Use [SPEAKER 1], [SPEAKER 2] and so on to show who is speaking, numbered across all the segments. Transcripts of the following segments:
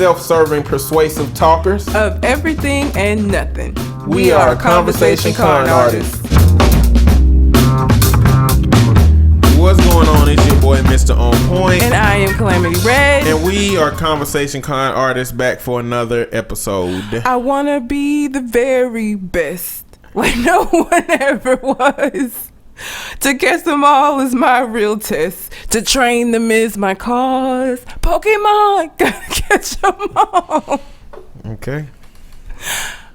[SPEAKER 1] self-serving, persuasive talkers
[SPEAKER 2] of everything and nothing.
[SPEAKER 1] We are Conversation Con Artists. What's going on? It's your boy, Mr. On Point.
[SPEAKER 2] And I am Calamity Red.
[SPEAKER 1] And we are Conversation Con Artists, back for another episode.
[SPEAKER 2] I want to be the very best, like no one ever was. To catch them all is my real test. To train them is my cause. Pokemon, gotta catch them all.
[SPEAKER 1] Okay.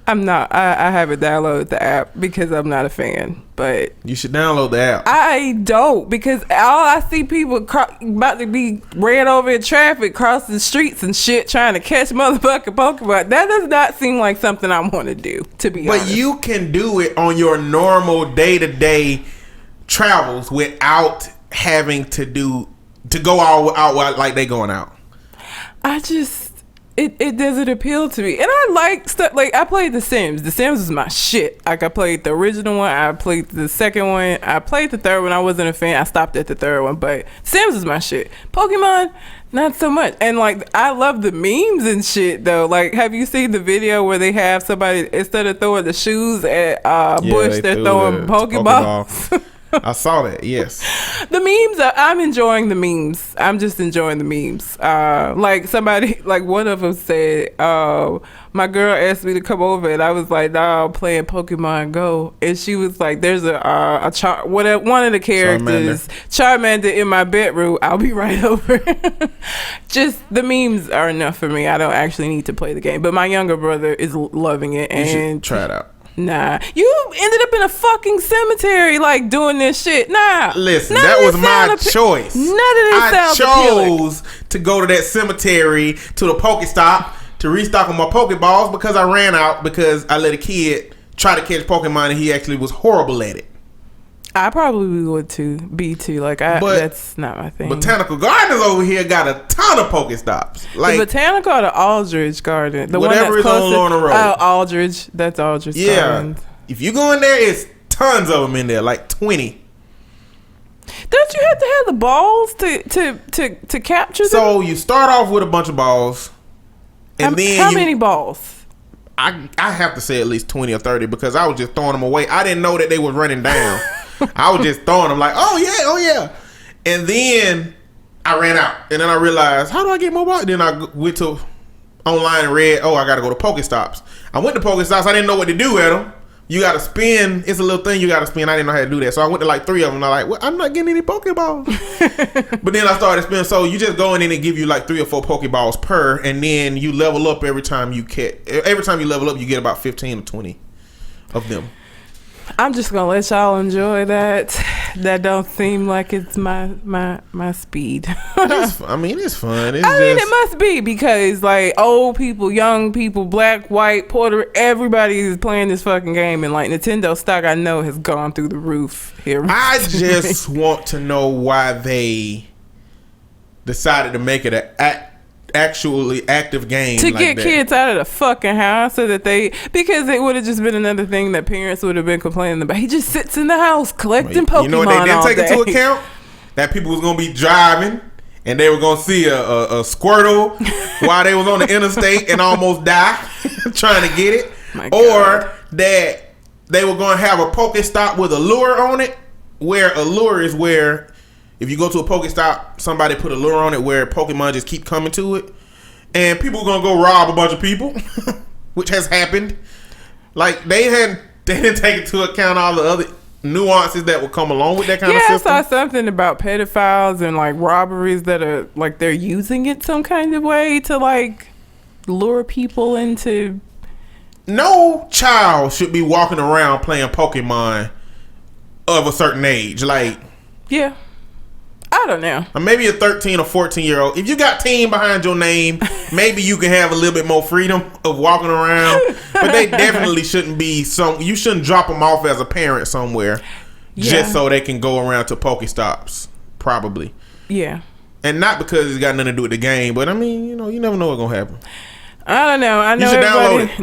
[SPEAKER 2] I'm not. I haven't downloaded the app because I'm not a fan. But
[SPEAKER 1] you should download the app.
[SPEAKER 2] I don't, because all I see people about to be ran over in traffic, crossing the streets and shit, trying to catch motherfucking Pokemon. That does not seem like something I want to do, to be honest.
[SPEAKER 1] But you can do it on your normal day-to-day travels without having to go all out like they going out.
[SPEAKER 2] It doesn't appeal to me. And I like stuff, like I played The Sims. The Sims is my shit. Like I played the original one, I played the second one, I played the third one. I wasn't a fan. I stopped at the third one, but Sims is my shit. Pokemon, not so much. And like I love the memes and shit though. Like, have you seen the video where they have somebody, instead of throwing the shoes at Bush, they're throwing Pokeballs?
[SPEAKER 1] I saw that, yes.
[SPEAKER 2] The memes, I'm enjoying the memes. I'm just enjoying the memes. Like somebody, like one of them said, my girl asked me to come over and I was like, nah, I'm playing Pokemon Go. And she was like, there's one of the characters, Charmander in my bedroom. I'll be right over. Just the memes are enough for me. I don't actually need to play the game. But my younger brother is loving it. And
[SPEAKER 1] you should try it out.
[SPEAKER 2] Nah, you ended up in a fucking cemetery like doing this shit. Nah,
[SPEAKER 1] listen, that was my choice.
[SPEAKER 2] None of this
[SPEAKER 1] I chose to go to that cemetery, to the Pokestop, to restock on my Pokeballs because I ran out because I let a kid try to catch Pokemon and he actually was horrible at it.
[SPEAKER 2] I probably would too. Like, that's not my thing.
[SPEAKER 1] Botanical Gardens over here got a ton of Pokestops. Like
[SPEAKER 2] the Botanical or the Aldridge Garden? The
[SPEAKER 1] whatever
[SPEAKER 2] one that's
[SPEAKER 1] is on Lorna Road.
[SPEAKER 2] Oh, Aldridge. That's Aldridge.
[SPEAKER 1] Yeah.
[SPEAKER 2] Gardens.
[SPEAKER 1] If you go in there, it's tons of them in there, like 20.
[SPEAKER 2] Don't you have to have the balls to capture them?
[SPEAKER 1] So you start off with a bunch of balls, and then
[SPEAKER 2] how many balls?
[SPEAKER 1] I have to say at least 20 or 30 because I was just throwing them away. I didn't know that they were running down. I was just throwing them like, oh yeah. And then I ran out. And then I realized, how do I get more balls? Then I went to online and read, I got to go to Pokestops. I went to Pokestops. I didn't know what to do at them. You got to spin. It's a little thing you got to spin. I didn't know how to do that. So I went to like 3 of them. And I'm like, well, I'm not getting any Pokeballs. But then I started spinning. So you just go in and they give you like 3 or 4 Pokeballs per. And then you level up every time you catch. Every time you level up, you get about 15 or 20 of them.
[SPEAKER 2] I'm just gonna let y'all enjoy that. That don't seem like it's my speed.
[SPEAKER 1] It's fun.
[SPEAKER 2] It must be because like old people, young people, black, white, Puerto, everybody is playing this fucking game, and like Nintendo stock, I know has gone through the roof here.
[SPEAKER 1] I just want to know why they decided to make it a actually active game
[SPEAKER 2] to
[SPEAKER 1] like
[SPEAKER 2] get
[SPEAKER 1] that.
[SPEAKER 2] Kids out of the fucking house so that because it would have just been another thing that parents would have been complaining about. He just sits in the house collecting Pokemon. You know what they didn't take into
[SPEAKER 1] account? That people was gonna be driving and they were gonna see a Squirtle while they was on the interstate and almost die trying to get it, or that they were gonna have a Pokestop with a lure on it, where a lure is where if you go to a Pokestop, somebody put a lure on it where Pokemon just keep coming to it. And people are going to go rob a bunch of people, which has happened. Like, they didn't take into account all the other nuances that would come along with that kind of system.
[SPEAKER 2] I saw something about pedophiles and, like, robberies that are, like, they're using it some kind of way to, like, lure people into...
[SPEAKER 1] No child should be walking around playing Pokemon of a certain age. Like...
[SPEAKER 2] Yeah. I don't know.
[SPEAKER 1] Or maybe a 13 or 14-year-old. If you got teen behind your name, maybe you can have a little bit more freedom of walking around. But they definitely shouldn't be you shouldn't drop them off as a parent somewhere just so they can go around to Pokestops. Probably.
[SPEAKER 2] Yeah.
[SPEAKER 1] And not because it's got nothing to do with the game, but I mean, you never know what's gonna happen.
[SPEAKER 2] I don't know. I know
[SPEAKER 1] you should download it.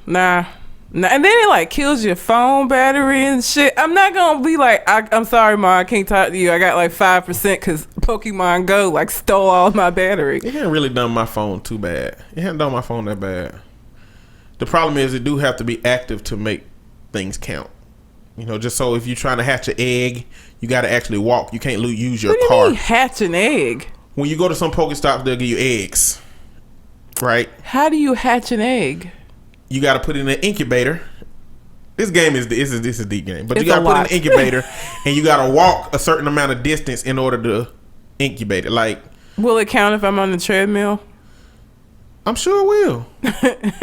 [SPEAKER 2] Nah. And then it like kills your phone battery and shit. I'm not gonna be like, I'm sorry, Ma, I can't talk to you. I got like 5% because Pokemon Go like stole all my battery.
[SPEAKER 1] It hadn't really done my phone too bad. It hadn't done my phone that bad. The problem is it do have to be active to make things count. You know, just so if you're trying to hatch an egg, you got to actually walk. You can't use your
[SPEAKER 2] what
[SPEAKER 1] car.
[SPEAKER 2] Do you mean hatch an egg?
[SPEAKER 1] When you go to some Pokestops, they'll give you eggs, right?
[SPEAKER 2] How do you hatch an egg?
[SPEAKER 1] You got to put it in an incubator. This game is this is a deep game, but
[SPEAKER 2] It's
[SPEAKER 1] you got to put it in
[SPEAKER 2] lot.
[SPEAKER 1] an incubator, and you got to walk a certain amount of distance in order to incubate it. Like,
[SPEAKER 2] will it count if I'm on the treadmill?
[SPEAKER 1] I'm sure it will.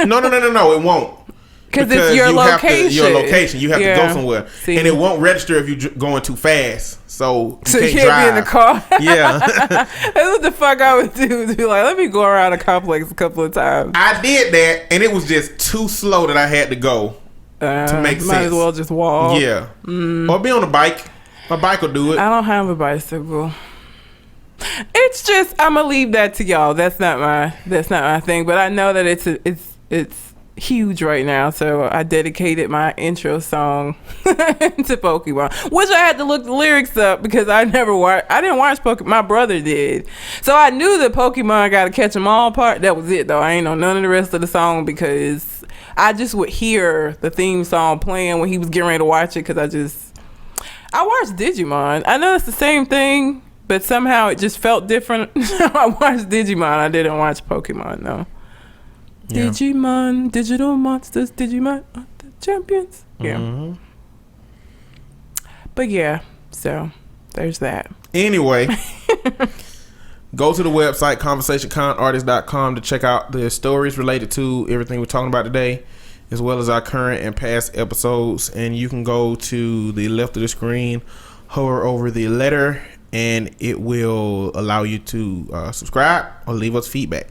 [SPEAKER 1] No, it won't.
[SPEAKER 2] Because it's your location.
[SPEAKER 1] Your location. You have to go somewhere,
[SPEAKER 2] See.
[SPEAKER 1] and it won't register if you're going too fast. So
[SPEAKER 2] you
[SPEAKER 1] can't
[SPEAKER 2] can't
[SPEAKER 1] drive.
[SPEAKER 2] be in the car.
[SPEAKER 1] Yeah.
[SPEAKER 2] That's what the fuck I would do. Be like, let me go around a complex a couple of times.
[SPEAKER 1] I did that, and it was just too slow that I had to go to make sense.
[SPEAKER 2] Might as well just walk.
[SPEAKER 1] Yeah. Or be on a bike. A bike will do it.
[SPEAKER 2] I don't have a bicycle. It's just I'm gonna leave that to y'all. That's not my thing. But I know that it's huge right now. So I dedicated my intro song to Pokemon, which I had to look the lyrics up because I didn't watch Pokemon. My brother did. So I knew that Pokemon Gotta Catch 'Em All part. That was it though. I ain't know none of the rest of the song because I just would hear the theme song playing when he was getting ready to watch it because I watched Digimon. I know it's the same thing, but somehow it just felt different. I watched Digimon. I didn't watch Pokemon though. Yeah. Digimon, digital monsters, Digimon are the champions. Yeah. Mm-hmm. But yeah, so there's that.
[SPEAKER 1] Anyway, go to the website conversationconartist.com to check out the stories related to everything we're talking about today, as well as our current and past episodes. And you can go to the left of the screen, hover over the letter, and it will allow you to subscribe or leave us feedback.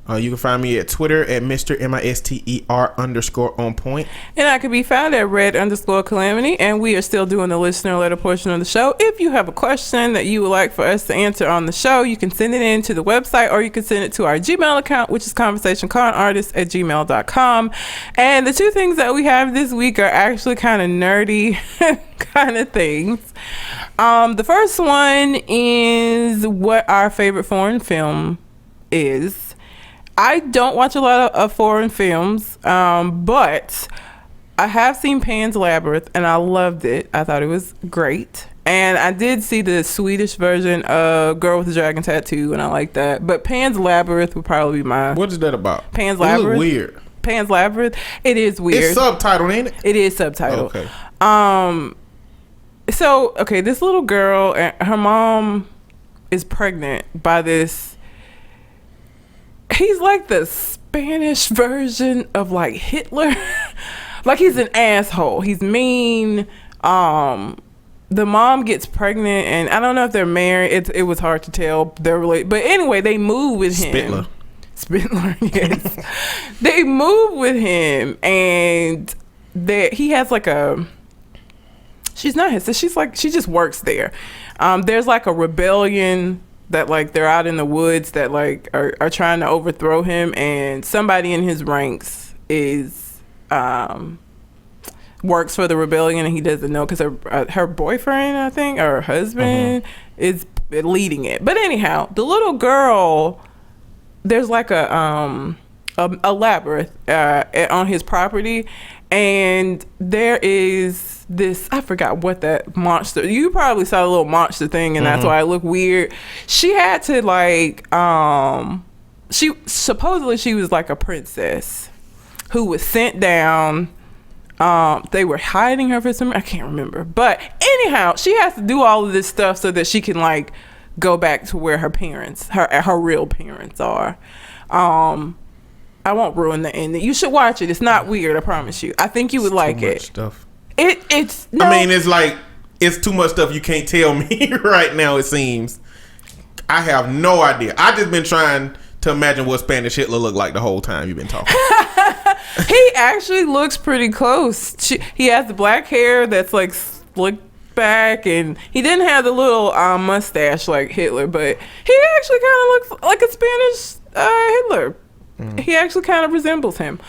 [SPEAKER 1] You can find me at Twitter at Mr. MISTER_on_point.
[SPEAKER 2] And I can be found at red_calamity. And we are still doing the listener letter portion of the show. If you have a question that you would like for us to answer on the show, you can send it in to the website or you can send it to our Gmail account, which is conversationconartist@gmail.com. And the two things that we have this week are actually kind of nerdy kind of things. The first one is what our favorite foreign film is. I don't watch a lot of foreign films, but I have seen Pan's Labyrinth, and I loved it. I thought it was great. And I did see the Swedish version of Girl with the Dragon Tattoo, and I like that. But Pan's Labyrinth would probably be my...
[SPEAKER 1] What is that about?
[SPEAKER 2] Pan's Labyrinth.
[SPEAKER 1] It look weird.
[SPEAKER 2] Pan's Labyrinth. It is weird.
[SPEAKER 1] It's subtitled, ain't it?
[SPEAKER 2] It is subtitled.
[SPEAKER 1] Okay.
[SPEAKER 2] So, okay, this little girl, her mom is pregnant by this... He's like the Spanish version of like Hitler. Like he's an asshole. He's mean. The mom gets pregnant, and I don't know if they're married. It was hard to tell. They're related, but anyway, they move with him. Spittler, yes. They move with him, and he has like a. She's not his. She's like she just works there. There's like a rebellion. That like they're out in the woods that like are trying to overthrow him, and somebody in his ranks is works for the rebellion, and he doesn't know because her boyfriend, I think, or her husband is leading it. But anyhow, the little girl, there's like a labyrinth on his property, and there is this, I forgot what that monster, you probably saw the little monster thing, and that's why it looked weird. She had to like she was like a princess who was sent down. They were hiding her for some, I can't remember, but anyhow, she has to do all of this stuff so that she can like go back to where her parents, her real parents are. I won't ruin the ending. You should watch it. It's not weird, I promise you. I think you would like it.
[SPEAKER 1] Stuff.
[SPEAKER 2] It's no,
[SPEAKER 1] I mean, it's like it's too much stuff you can't tell me right now, it seems. I have no idea. I just been trying to imagine what Spanish Hitler looked like the whole time you've been talking.
[SPEAKER 2] He actually looks pretty close. He has the black hair that's like slicked back, and he didn't have the little mustache like Hitler, but he actually kind of looks like a Spanish Hitler. He actually kind of resembles him.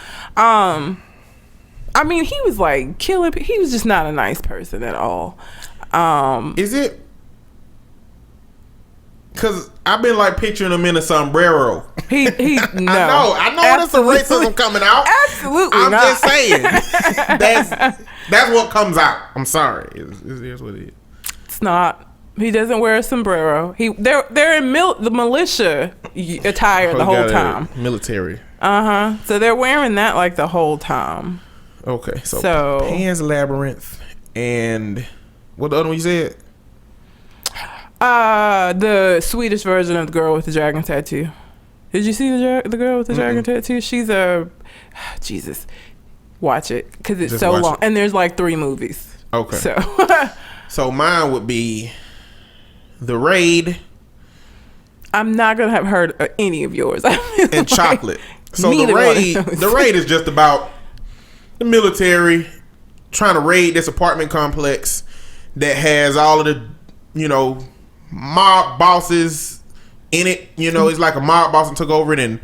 [SPEAKER 2] I mean, he was like killing. He was just not a nice person at all.
[SPEAKER 1] Is it? Because I've been like picturing him in a sombrero.
[SPEAKER 2] He no.
[SPEAKER 1] I know that's the racism coming out.
[SPEAKER 2] Absolutely
[SPEAKER 1] I'm
[SPEAKER 2] not.
[SPEAKER 1] just saying. That's what comes out. I'm sorry. It's what it is.
[SPEAKER 2] It's not. He doesn't wear a sombrero. They're in the militia attire the whole time.
[SPEAKER 1] Military.
[SPEAKER 2] So they're wearing that like the whole time.
[SPEAKER 1] Okay, so Pan's Labyrinth and what the other one you said?
[SPEAKER 2] The Swedish version of the girl with the dragon tattoo. Did you see the girl with the dragon tattoo? She's Jesus. Watch it because it's so long, and there's like 3 movies.
[SPEAKER 1] Okay.
[SPEAKER 2] So
[SPEAKER 1] mine would be The Raid.
[SPEAKER 2] I'm not gonna have heard any of yours.
[SPEAKER 1] And Chocolate. So the raid is just about the military trying to raid this apartment complex that has all of the, mob bosses in it. It's like a mob boss and took over it, and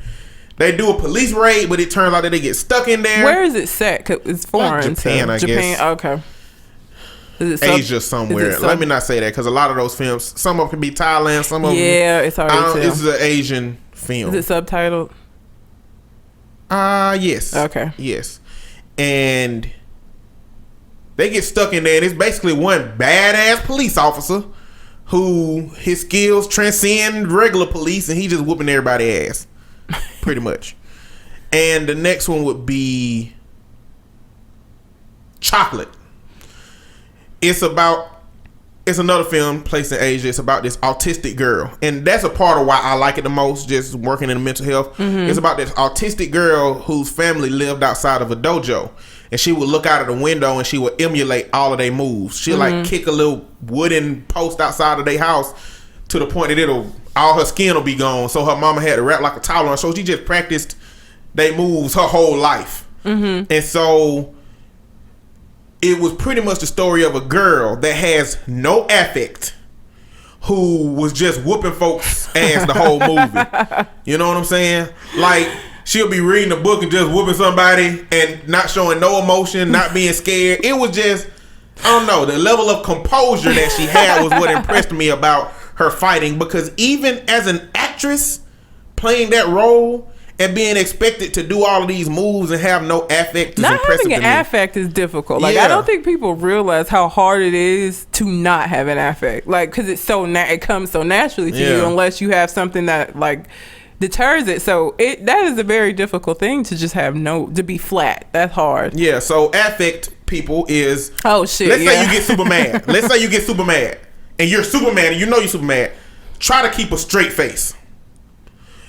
[SPEAKER 1] they do a police raid, but it turns out that they get stuck in there.
[SPEAKER 2] Where is it set? 'Cause it's foreign.
[SPEAKER 1] Japan, I guess.
[SPEAKER 2] Okay. Is it
[SPEAKER 1] Asia somewhere. Let me not say that because a lot of those films, some of them can be Thailand, some of them.
[SPEAKER 2] Yeah, it's hard to tell.
[SPEAKER 1] This is an Asian film.
[SPEAKER 2] Is it subtitled?
[SPEAKER 1] Yes.
[SPEAKER 2] Okay.
[SPEAKER 1] Yes. And they get stuck in there, and it's basically one badass police officer who his skills transcend regular police, and he just whooping everybody's ass. Pretty much. And the next one would be Chocolate. It's another film placed in Asia. It's about this autistic girl, and that's a part of why I like it the most. Just working in mental health, It's about this autistic girl whose family lived outside of a dojo, and she would look out of the window and she would emulate all of their moves. She'd like kick a little wooden post outside of their house to the point that all her skin will be gone. So her mama had to wrap like a towel on her. So she just practiced they moves her whole life, and so. It was pretty much the story of a girl that has no affect who was just whooping folks' ass the whole movie. You know what I'm saying? Like, she'll be reading a book and just whooping somebody and not showing no emotion, not being scared. It was just, I don't know, the level of composure that she had was what impressed me about her fighting, because even as an actress playing that role and being expected to do all of these moves and have no affect is
[SPEAKER 2] not
[SPEAKER 1] impressive
[SPEAKER 2] having an affect is difficult. Like,
[SPEAKER 1] yeah.
[SPEAKER 2] I don't think people realize how hard it is to not have an affect. Like, because it's it comes so naturally to you unless you have something that like deters it. So that is a very difficult thing to just have to be flat. That's hard.
[SPEAKER 1] Yeah. So affect, people, is
[SPEAKER 2] let's say
[SPEAKER 1] you get super mad. Let's say you get super mad and you're super mad and you're super mad. Try to keep a straight face.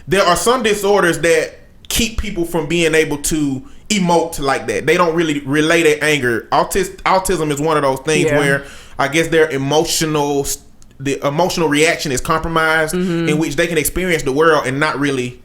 [SPEAKER 1] There are some disorders that keep people from being able to emote like that. They don't really relay their anger. Autism is one of those things where I guess the emotional reaction is compromised, in which they can experience the world and not really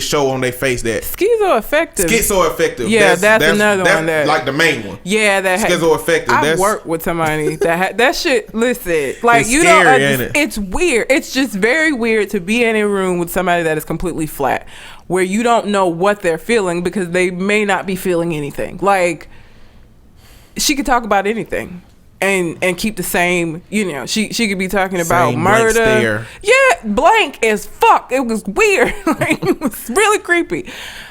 [SPEAKER 1] show on their face that schizoaffective.
[SPEAKER 2] Yeah, that's another one that
[SPEAKER 1] like the main one.
[SPEAKER 2] Yeah,
[SPEAKER 1] schizoaffective.
[SPEAKER 2] I work with somebody that shit. Listen, like,
[SPEAKER 1] it's scary, ain't it?
[SPEAKER 2] It's weird. It's just very weird to be in a room with somebody that is completely flat, where you don't know what they're feeling because they may not be feeling anything. Like, she could talk about anything. And keep the same, she could be talking about murder. Yeah, blank as fuck. It was weird. Like, it was really creepy.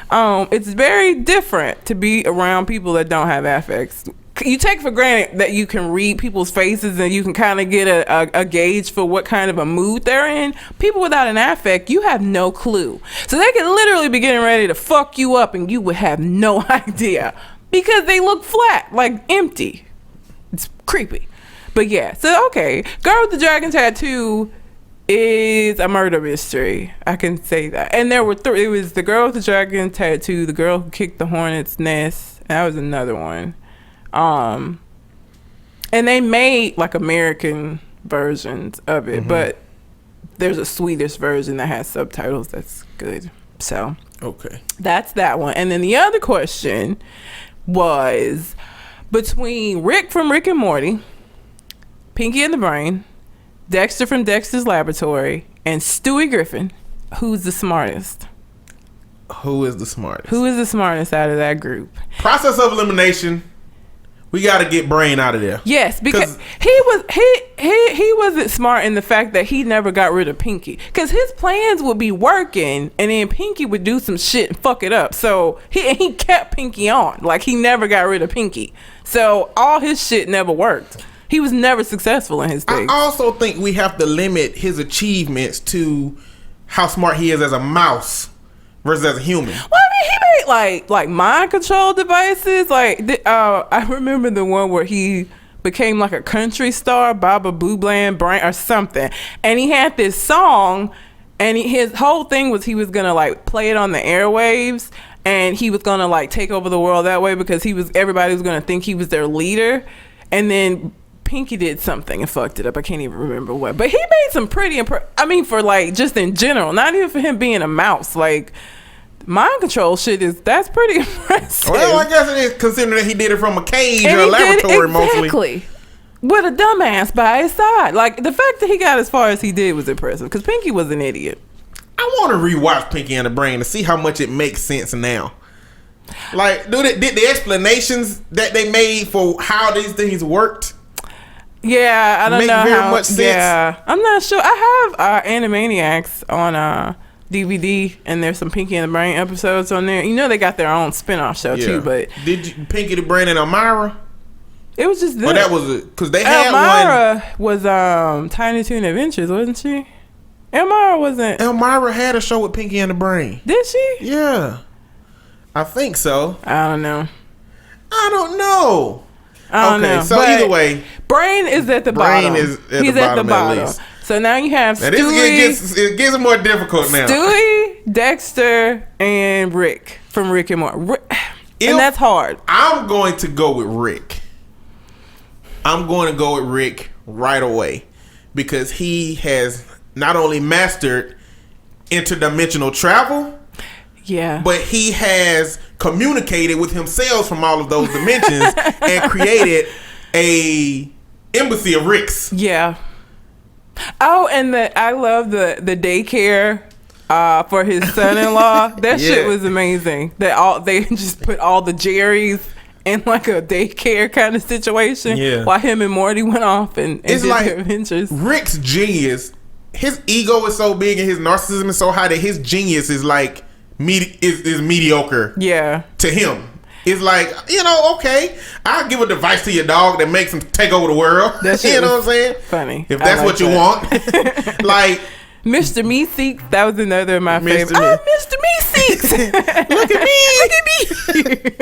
[SPEAKER 2] It's very different to be around people that don't have affects. You take for granted that you can read people's faces and you can kind of get a gauge for what kind of a mood they're in. People without an affect, you have no clue. So they can literally be getting ready to fuck you up and you would have no idea because they look flat, like empty. It's creepy. But yeah, so okay, Girl with the Dragon Tattoo is a murder mystery. I can say that. And there were it was the Girl with the Dragon Tattoo, the girl who kicked the hornet's nest, and that was another one. And they made like American versions of it, but there's a Swedish version that has subtitles that's good. So
[SPEAKER 1] okay,
[SPEAKER 2] that's that one. And then the other question was between Rick from Rick and Morty, Pinky and the Brain, Dexter from Dexter's Laboratory, and Stewie Griffin, who's the smartest?
[SPEAKER 1] Who is the smartest?
[SPEAKER 2] Who is the smartest out of that group?
[SPEAKER 1] Process of elimination. We got to get Brain out of there.
[SPEAKER 2] Yes, because he wasn't smart in the fact that he never got rid of Pinky. Because his plans would be working, and then Pinky would do some shit and fuck it up. So he kept Pinky on. Like, he never got rid of Pinky. So all his shit never worked. He was never successful in his things.
[SPEAKER 1] I also think we have to limit his achievements to how smart he is as a mouse versus as a human.
[SPEAKER 2] Well, I mean, he made like mind control devices. Like, I remember the one where he became like a country star, Baba Blue Bland Brain or something, and he had this song, and his whole thing was he was gonna like play it on the airwaves, and he was gonna like take over the world that way because everybody was gonna think he was their leader, and then Pinky did something and fucked it up. I can't even remember what, but he made some pretty for like just in general, not even for him being a mouse. Like, mind control shit that's pretty impressive.
[SPEAKER 1] Well, I guess it is, considering that he did it from a cage or a laboratory mostly.
[SPEAKER 2] Exactly. With a dumbass by his side. Like, the fact that he got as far as he did was impressive because Pinky was an idiot.
[SPEAKER 1] I want to rewatch Pinky and the Brain to see how much it makes sense now. Like, did the explanations that they made for how these things worked?
[SPEAKER 2] Yeah, I don't know
[SPEAKER 1] very
[SPEAKER 2] how
[SPEAKER 1] much sense.
[SPEAKER 2] Yeah, I'm not sure. I have Animaniacs on DVD, and there's some Pinky and the Brain episodes on there. You know, they got their own spinoff show too. But
[SPEAKER 1] did you, Pinky the Brain and Elmira?
[SPEAKER 2] It was just this.
[SPEAKER 1] Well, that was because they had
[SPEAKER 2] Elmira was Tiny Toon Adventures, wasn't she? Elmira wasn't.
[SPEAKER 1] Elmira had a show with Pinky and the Brain.
[SPEAKER 2] Did she?
[SPEAKER 1] Yeah, I think so.
[SPEAKER 2] I don't know.
[SPEAKER 1] I don't know.
[SPEAKER 2] Okay,
[SPEAKER 1] so either way,
[SPEAKER 2] Brain is at the bottom.
[SPEAKER 1] He's at the bottom. At least.
[SPEAKER 2] So now you have Stewie.
[SPEAKER 1] It gets more difficult now.
[SPEAKER 2] Stewie, Dexter, and Rick from Rick and Morty. And that's hard.
[SPEAKER 1] I'm going to go with Rick. I'm going to go with Rick right away because he has not only mastered interdimensional travel, but he has communicated with himself from all of those dimensions and created a embassy of Ricks.
[SPEAKER 2] Yeah. Oh, and I love the daycare for his son-in-law. That shit was amazing. They just put all the Jerrys in like a daycare kind of situation while him and Morty went off and did their adventures.
[SPEAKER 1] Rick's genius, his ego is so big and his narcissism is so high that his genius is like is mediocre to him. It's like, okay, I'll give a device to your dog that makes him take over the world. You know what I'm saying?
[SPEAKER 2] Funny.
[SPEAKER 1] If that's what you want. Like
[SPEAKER 2] Mr. Meeseeks, that was another of my favorites. Mr. Meeseeks.
[SPEAKER 1] Look at me.
[SPEAKER 2] Look at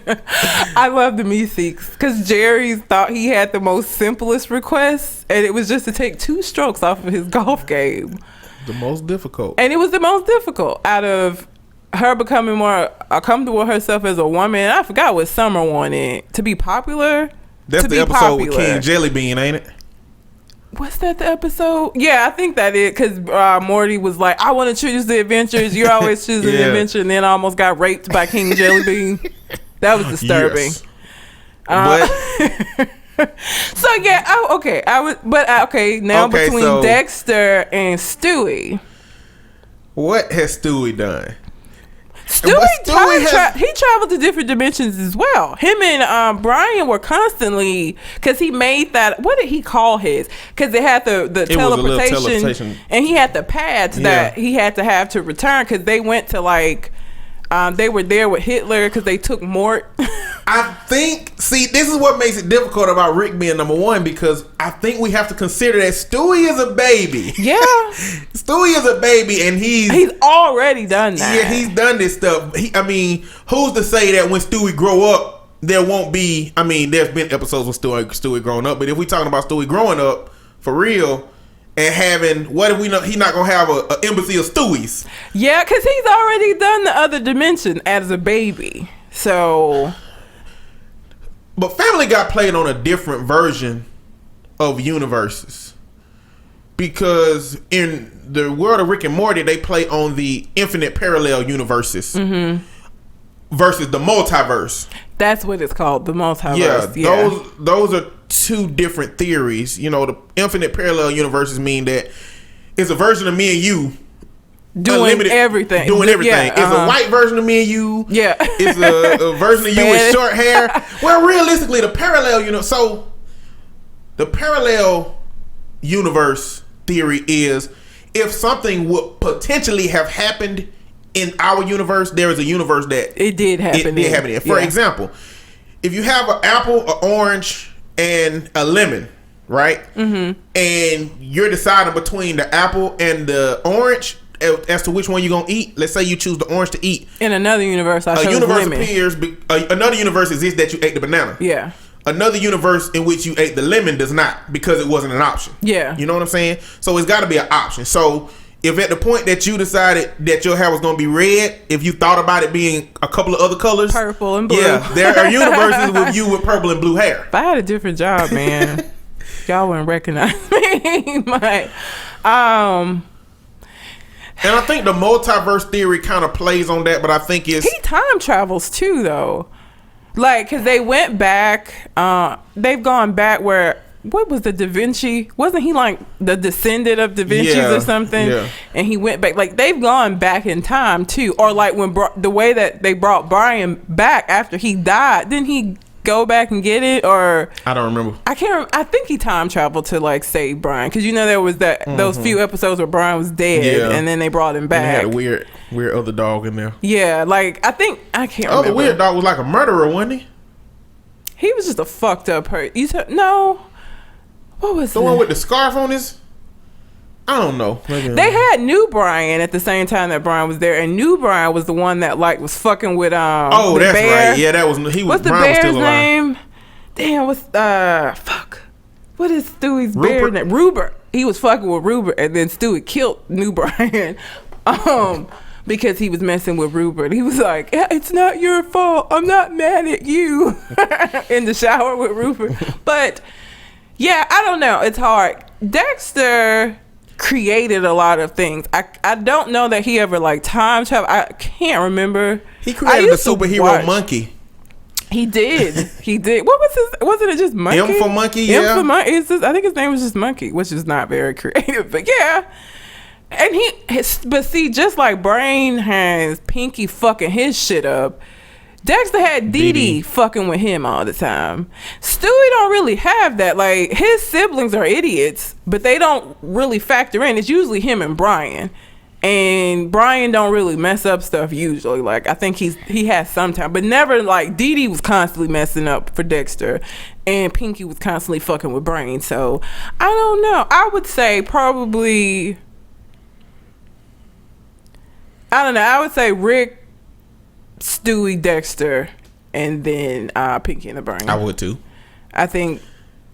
[SPEAKER 2] me. I love the Meeseeks because Jerry thought he had the most simplest request, and it was just to take 2 strokes off of his golf game.
[SPEAKER 1] The most difficult.
[SPEAKER 2] And it was the most difficult out of her becoming more comfortable with herself as a woman. I forgot what Summer wanted. To be popular?
[SPEAKER 1] That's the episode with King Jellybean, ain't it?
[SPEAKER 2] Was that the episode? Yeah, I think that is because Morty was like, I want to choose the adventures. You're always choosing the adventure, and then I almost got raped by King Jellybean. That was disturbing.
[SPEAKER 1] Yes.
[SPEAKER 2] So yeah, okay. Now between Dexter and Stewie.
[SPEAKER 1] What has Stewie done?
[SPEAKER 2] He traveled to different dimensions as well. Him and Brian were constantly, because he made that. What did he call his? Because it had the teleportation, and he had the pads that he had to have to return because they went to like. They were there with Hitler because they took Mort.
[SPEAKER 1] I think, this is what makes it difficult about Rick being number one, because I think we have to consider that Stewie is a baby.
[SPEAKER 2] Yeah.
[SPEAKER 1] Stewie is a baby, and he's
[SPEAKER 2] already done that.
[SPEAKER 1] Yeah, he's done this stuff. Who's to say that when Stewie grow up, there won't be, there's been episodes with Stewie growing up, but if we're talking about Stewie growing up, for real, and having, what if we know he's not gonna have an embassy of Stewies?
[SPEAKER 2] Yeah, because he's already done the other dimension as a baby. So,
[SPEAKER 1] but Family Guy played on a different version of universes, because in the world of Rick and Morty, they play on the infinite parallel universes versus the multiverse.
[SPEAKER 2] That's what it's called, the multiverse.
[SPEAKER 1] Yeah. Those are 2 different theories. The infinite parallel universes mean that it's a version of me and you
[SPEAKER 2] doing everything.
[SPEAKER 1] Yeah, it's a white version of me and you.
[SPEAKER 2] Yeah.
[SPEAKER 1] It's a version of you with short hair. Well, realistically, the parallel universe theory is if something would potentially have happened in our universe, there is a universe that
[SPEAKER 2] it did happen.
[SPEAKER 1] It did happen in. For example, if you have an apple, an orange, and a lemon, right? Mm-hmm. And you're deciding between the apple and the orange as to which one you're gonna eat. Let's say you choose the orange to eat.
[SPEAKER 2] In another universe, another universe
[SPEAKER 1] exists that you ate the banana.
[SPEAKER 2] Yeah.
[SPEAKER 1] Another universe in which you ate the lemon does not, because it wasn't an option.
[SPEAKER 2] Yeah.
[SPEAKER 1] You know what I'm saying? So it's got to be an option. So if at the point that you decided that your hair was going to be red, if you thought about it being a couple of other colors,
[SPEAKER 2] purple and blue.
[SPEAKER 1] Yeah, there are universes with you with purple and blue hair.
[SPEAKER 2] If I had a different job, man, y'all wouldn't recognize me. But,
[SPEAKER 1] and I think the multiverse theory kind of plays on that, but I think he
[SPEAKER 2] time travels too, though. Like, because they went back, they've gone back where, what was the Da Vinci? Wasn't he like the descendant of Da Vinci's or something? Yeah. And he went back. Like, they've gone back in time too. Or like when the way that they brought Brian back after he died, didn't he go back and get it? Or
[SPEAKER 1] I don't remember.
[SPEAKER 2] I can't remember. I think he time traveled to like save Brian, because you know there was those few episodes where Brian was dead, and then they brought him back.
[SPEAKER 1] And they had a weird other dog in there.
[SPEAKER 2] Yeah, like I can't remember.
[SPEAKER 1] The weird dog was like a murderer, wasn't he?
[SPEAKER 2] He was just a fucked up person. You said no. What was
[SPEAKER 1] the one with the scarf on his? I don't know.
[SPEAKER 2] They had New Brian at the same time that Brian was there, and New Brian was the one that like was fucking with
[SPEAKER 1] oh,
[SPEAKER 2] the
[SPEAKER 1] that's
[SPEAKER 2] bear.
[SPEAKER 1] right. Yeah, that was he.
[SPEAKER 2] What's the
[SPEAKER 1] Brian
[SPEAKER 2] bear's name? Damn, what's fuck? What is Stewie's bear name? Rupert. He was fucking with Rupert, and then Stewie killed New Brian. Because he was messing with Rupert. He was like, it's not your fault. I'm not mad at you. In the shower with Rupert. But yeah, I don't know. It's hard. Dexter created a lot of things. I don't know that he ever like time travel. I can't remember.
[SPEAKER 1] He created a superhero monkey.
[SPEAKER 2] He did. What was his? Wasn't it just Monkey?
[SPEAKER 1] M for Monkey. Yeah.
[SPEAKER 2] M for Monkey. I think his name was just Monkey, which is not very creative. But yeah. And but see, just like Brain has Pinky fucking his shit up, Dexter had Dee Dee fucking with him all the time. Stewie don't really have that. Like, his siblings are idiots, but they don't really factor in. It's usually him and Brian. And Brian don't really mess up stuff usually. Like, I think he has sometimes, but never like Dee Dee was constantly messing up for Dexter, and Pinky was constantly fucking with Brain. So I don't know. I would say probably. I don't know. I would say Rick, Stewie, Dexter, and then Pinky and the Brain.
[SPEAKER 1] I would too.
[SPEAKER 2] I think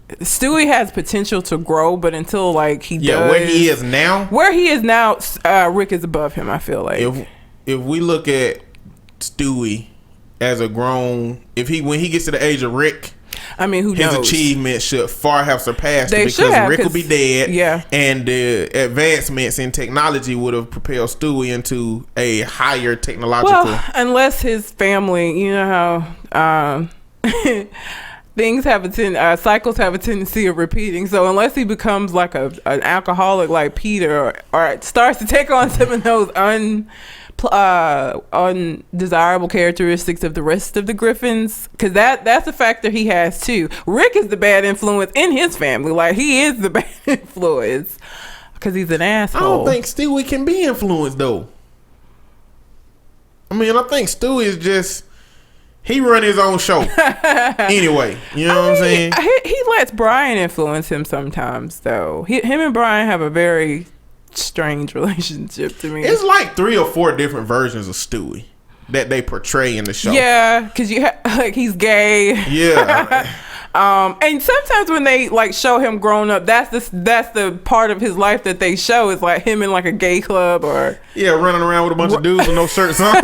[SPEAKER 2] Stewie has potential to grow, but until like he does,
[SPEAKER 1] where he is now,
[SPEAKER 2] Rick is above him. I feel like
[SPEAKER 1] if we look at Stewie as a grown, when he gets to the age of Rick.
[SPEAKER 2] I mean, who knows?
[SPEAKER 1] His achievements should far have surpassed it, because Rick will be dead.
[SPEAKER 2] Yeah.
[SPEAKER 1] And the advancements in technology would have propelled Stewie into a higher technological.
[SPEAKER 2] Well, unless his family, you know how things have cycles have a tendency of repeating. So unless he becomes like an alcoholic like Peter, or starts to take on some of those undesirable characteristics of the rest of the Griffins, because that's a factor he has too. Rick is the bad influence in his family. Like, he is the bad influence because he's an asshole.
[SPEAKER 1] I don't think Stewie can be influenced though. I mean, I think Stewie is just, he run his own show anyway. You know what I'm saying?
[SPEAKER 2] He lets Brian influence him sometimes though. Him and Brian have a very strange relationship to me.
[SPEAKER 1] It's like 3 or 4 different versions of Stewie that they portray in the show.
[SPEAKER 2] Yeah, because like he's gay.
[SPEAKER 1] Yeah.
[SPEAKER 2] And sometimes when they like show him growing up, that's the part of his life that they show is like him in like a gay club or
[SPEAKER 1] running around with a bunch of dudes with no shirts on.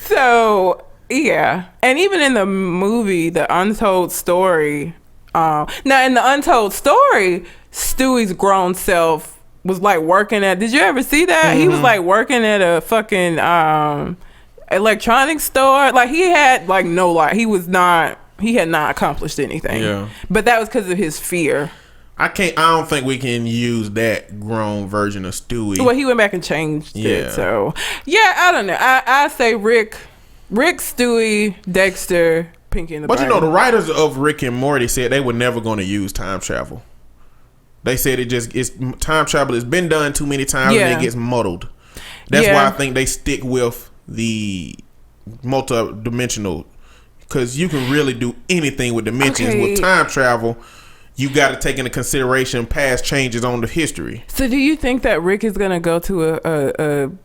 [SPEAKER 2] So yeah, and even in the movie, The Untold Story. Now in The Untold Story, Stewie's grown self was like working at, did you ever see that? Mm-hmm. He was like working at a fucking electronics store. Like, he had like no life. He had not accomplished anything. Yeah. But that was because of his fear.
[SPEAKER 1] I don't think we can use that grown version of Stewie.
[SPEAKER 2] Well, he went back and changed it. So, yeah, I don't know. I say Rick, Stewie, Dexter, Pinky and the
[SPEAKER 1] But
[SPEAKER 2] Brain.
[SPEAKER 1] you know, the writers of Rick and Morty said they were never going to use time travel. They said it's time travel has been done too many times and it gets muddled. That's why I think they stick with the multi-dimensional, because you can really do anything with dimensions. With time travel, you got to take into consideration past changes on the history.
[SPEAKER 2] So do you think that Rick is going to go to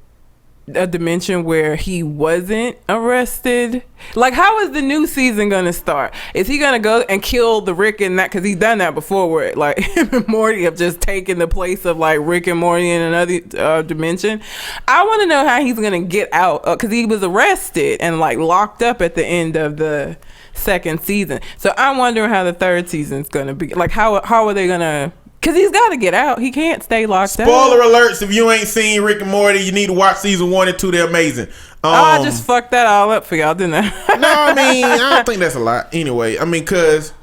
[SPEAKER 2] a dimension where he wasn't arrested? Like, how is the new season going to start? Is he going to go and kill the Rick in that? Because he's done that before, where like him and Morty have just taken the place of like Rick and Morty in another dimension. I want to know how he's going to get out, because he was arrested and like locked up at the end of the second season. So I'm wondering how the third season's going to be. Like, how are they going to... Because he's got to get out. He can't stay locked up.
[SPEAKER 1] Spoiler alerts. If you ain't seen Rick and Morty, you need to watch season 1 and 2. They're amazing.
[SPEAKER 2] I just fucked that all up for y'all, didn't I?
[SPEAKER 1] No, I mean, I don't think that's a lot. Anyway, I mean, because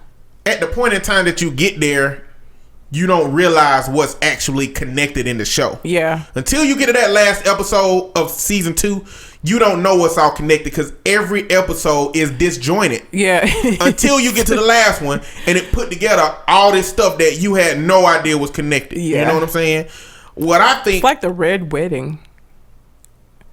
[SPEAKER 1] at the point in time that you get there, you don't realize what's actually connected in the show.
[SPEAKER 2] Yeah.
[SPEAKER 1] Until you get to that last episode of season 2, you don't know what's all connected, because every episode is disjointed.
[SPEAKER 2] Yeah.
[SPEAKER 1] Until you get to the last one and it put together all this stuff that you had no idea was connected. Yeah. You know what I'm saying? What I think...
[SPEAKER 2] It's like the Red Wedding.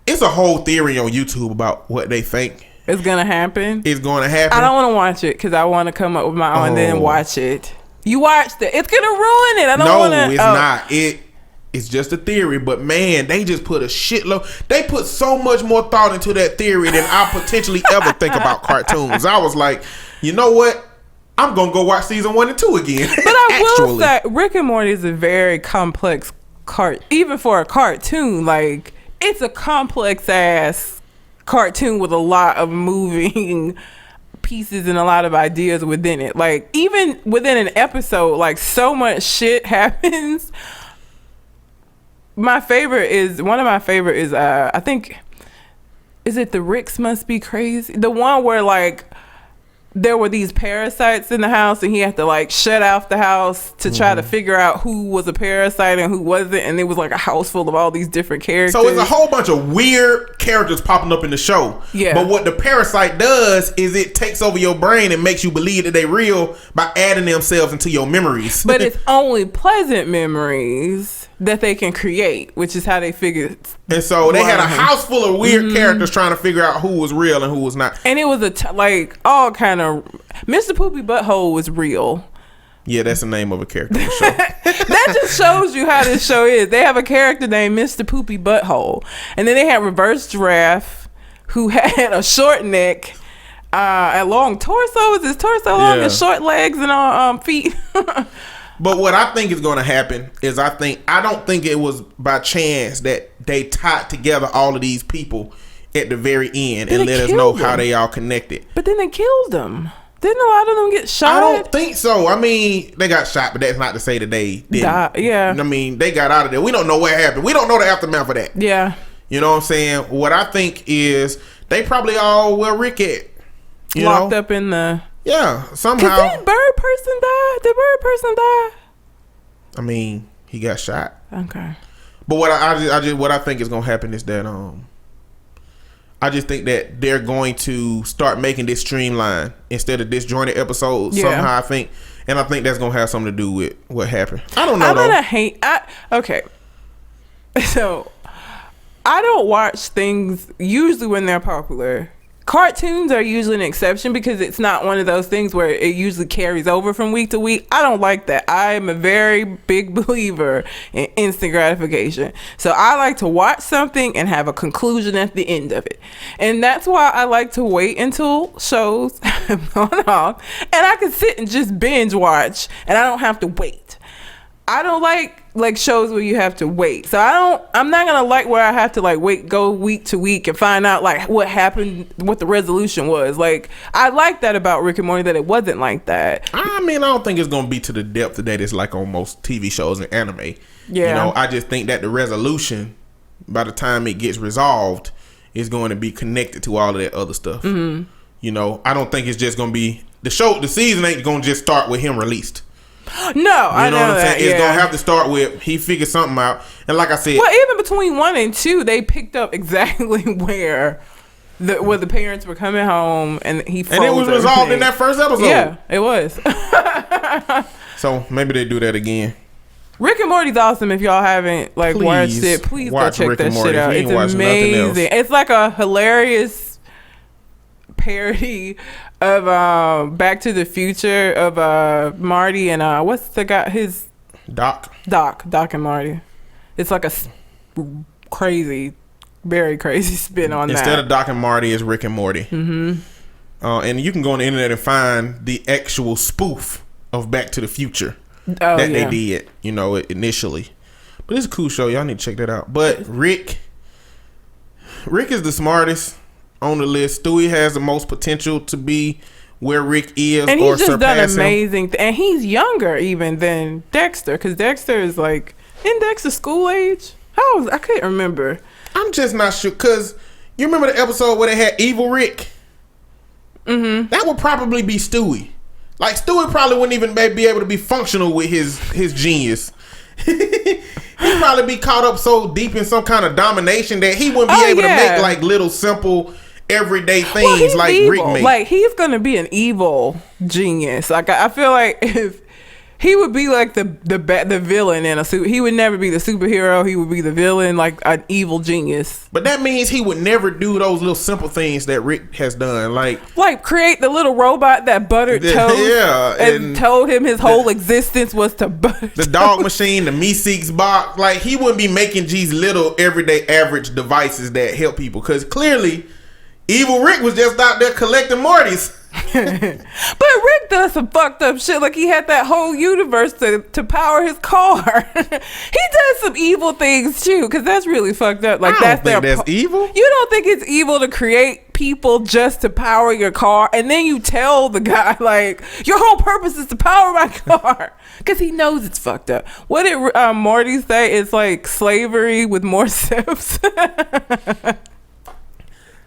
[SPEAKER 1] It's a whole theory on YouTube about what they think
[SPEAKER 2] it's going to happen.
[SPEAKER 1] It's going to happen.
[SPEAKER 2] I don't want to watch it because I want to come up with my own and then watch it. You watched it. It's going to ruin it. I don't want to...
[SPEAKER 1] No, it's not. It's just a theory, but man, they just put a shitload. They put so much more thought into that theory than I potentially ever think about cartoons. I was like, you know what? I'm gonna go watch season 1 and 2 again.
[SPEAKER 2] But I will say, Rick and Morty is a very complex even for a cartoon. Like, it's a complex ass cartoon with a lot of moving pieces and a lot of ideas within it. Like, even within an episode, like, so much shit happens. One of my favorite is I think, is it the Ricks Must Be Crazy? The one where like there were these parasites in the house and he had to like shut off the house to try to figure out who was a parasite and who wasn't, and it was like a house full of all these different characters.
[SPEAKER 1] So it's a whole bunch of weird characters popping up in the show. Yeah. But what the parasite does is it takes over your brain and makes you believe that they real by adding themselves into your memories.
[SPEAKER 2] But it's only pleasant memories that they can create, which is how they figured.
[SPEAKER 1] And so they had a house full of weird characters trying to figure out who was real and who was not.
[SPEAKER 2] And it was like all kind of... Mr. Poopy Butthole was real.
[SPEAKER 1] Yeah, that's the name of a character in the show.
[SPEAKER 2] That just shows you how this show is. They have a character named Mr. Poopy Butthole. And then they had Reverse Giraffe, who had a short neck, a long torso. Is his torso long and short legs and all feet?
[SPEAKER 1] But what I think is going to happen is I don't think it was by chance that they tied together all of these people at the very end and let us know how they all connected.
[SPEAKER 2] But then they killed them. Didn't a lot of them get shot?
[SPEAKER 1] I don't think so. I mean, they got shot, but that's not to say that they didn't.
[SPEAKER 2] Yeah.
[SPEAKER 1] I mean, they got out of there. We don't know what happened. We don't know the aftermath of that.
[SPEAKER 2] Yeah.
[SPEAKER 1] You know what I'm saying? What I think is they probably all were Rick at.
[SPEAKER 2] Locked up in the...
[SPEAKER 1] Yeah, somehow.
[SPEAKER 2] Did Bird Person die? Did Bird Person die?
[SPEAKER 1] I mean, he got shot.
[SPEAKER 2] Okay.
[SPEAKER 1] But what I think is gonna happen is that I just think that they're going to start making this streamlined instead of disjointed episodes somehow. I think that's gonna have something to do with what happened. I don't know. I'm gonna
[SPEAKER 2] hate. Okay. So I don't watch things usually when they're popular. Cartoons are usually an exception because it's not one of those things where it usually carries over from week to week. I don't like that. I am a very big believer in instant gratification. So I like to watch something and have a conclusion at the end of it. And that's why I like to wait until shows have gone off and I can sit and just binge watch and I don't have to wait. I don't like shows where you have to wait. So I'm not gonna like where I have to like go week to week and find out like what happened, what the resolution was. Like, I like that about Rick and Morty, that it wasn't like that.
[SPEAKER 1] I mean, I don't think it's gonna be to the depth that it's like on most TV shows and anime. Yeah. You know, I just think that the resolution, by the time it gets resolved, is going to be connected to all of that other stuff. Mm-hmm. You know, I don't think it's just gonna be the season ain't gonna just start with him released.
[SPEAKER 2] No, I know
[SPEAKER 1] what I'm saying?
[SPEAKER 2] that.
[SPEAKER 1] It's gonna have to start with he figured something out, and like I said,
[SPEAKER 2] well, even between 1 and 2, they picked up exactly where the parents were coming home, and he froze
[SPEAKER 1] and it was resolved
[SPEAKER 2] everything.
[SPEAKER 1] in that first episode.
[SPEAKER 2] Yeah, it was.
[SPEAKER 1] So maybe they do that again.
[SPEAKER 2] Rick and Morty's awesome. If y'all haven't watched it, please go check
[SPEAKER 1] Rick
[SPEAKER 2] that
[SPEAKER 1] and Morty.
[SPEAKER 2] shit out.
[SPEAKER 1] If you
[SPEAKER 2] It's
[SPEAKER 1] ain't watching nothing
[SPEAKER 2] amazing.
[SPEAKER 1] else.
[SPEAKER 2] It's like a hilarious parody of Back to the Future of Marty and what's the guy? His
[SPEAKER 1] Doc
[SPEAKER 2] and Marty. It's like a crazy, very crazy spin on that.
[SPEAKER 1] Instead of Doc and Marty, it's Rick and Morty. Mm-hmm. And you can go on the internet and find the actual spoof of Back to the Future that they did, initially. But it's a cool show. Y'all need to check that out. But Rick is the smartest on the list. Stewie has the most potential to be where Rick is,
[SPEAKER 2] and
[SPEAKER 1] or
[SPEAKER 2] he's just done
[SPEAKER 1] surpass him.
[SPEAKER 2] amazing. And he's younger even than Dexter, because Dexter is in Dexter school age. I couldn't remember.
[SPEAKER 1] I'm just not sure, because you remember the episode where they had Evil Rick? Mm-hmm. That would probably be Stewie. Like, Stewie probably wouldn't even be able to be functional with his genius. He'd probably be caught up so deep in some kind of domination that he wouldn't be able to make little simple everyday things like
[SPEAKER 2] evil.
[SPEAKER 1] Rick made.
[SPEAKER 2] He's gonna be an evil genius. I feel like if he would be like the villain in a suit, he would never be the superhero. He would be the villain, like an evil genius.
[SPEAKER 1] But that means he would never do those little simple things that Rick has done, like
[SPEAKER 2] create the little robot that buttered toast, and told him his whole existence was to butter
[SPEAKER 1] the dog machine, the Meeseeks box. Like, he wouldn't be making these little everyday average devices that help people, because clearly Evil Rick was just out there collecting Mortys.
[SPEAKER 2] But Rick does some fucked up shit. Like, he had that whole universe to power his car. He does some evil things too, because that's really fucked up. Like,
[SPEAKER 1] I don't think that's evil.
[SPEAKER 2] You don't think it's evil to create people just to power your car, and then you tell the guy, like, your whole purpose is to power my car, because he knows it's fucked up. What did Morty say? It's like slavery with more steps.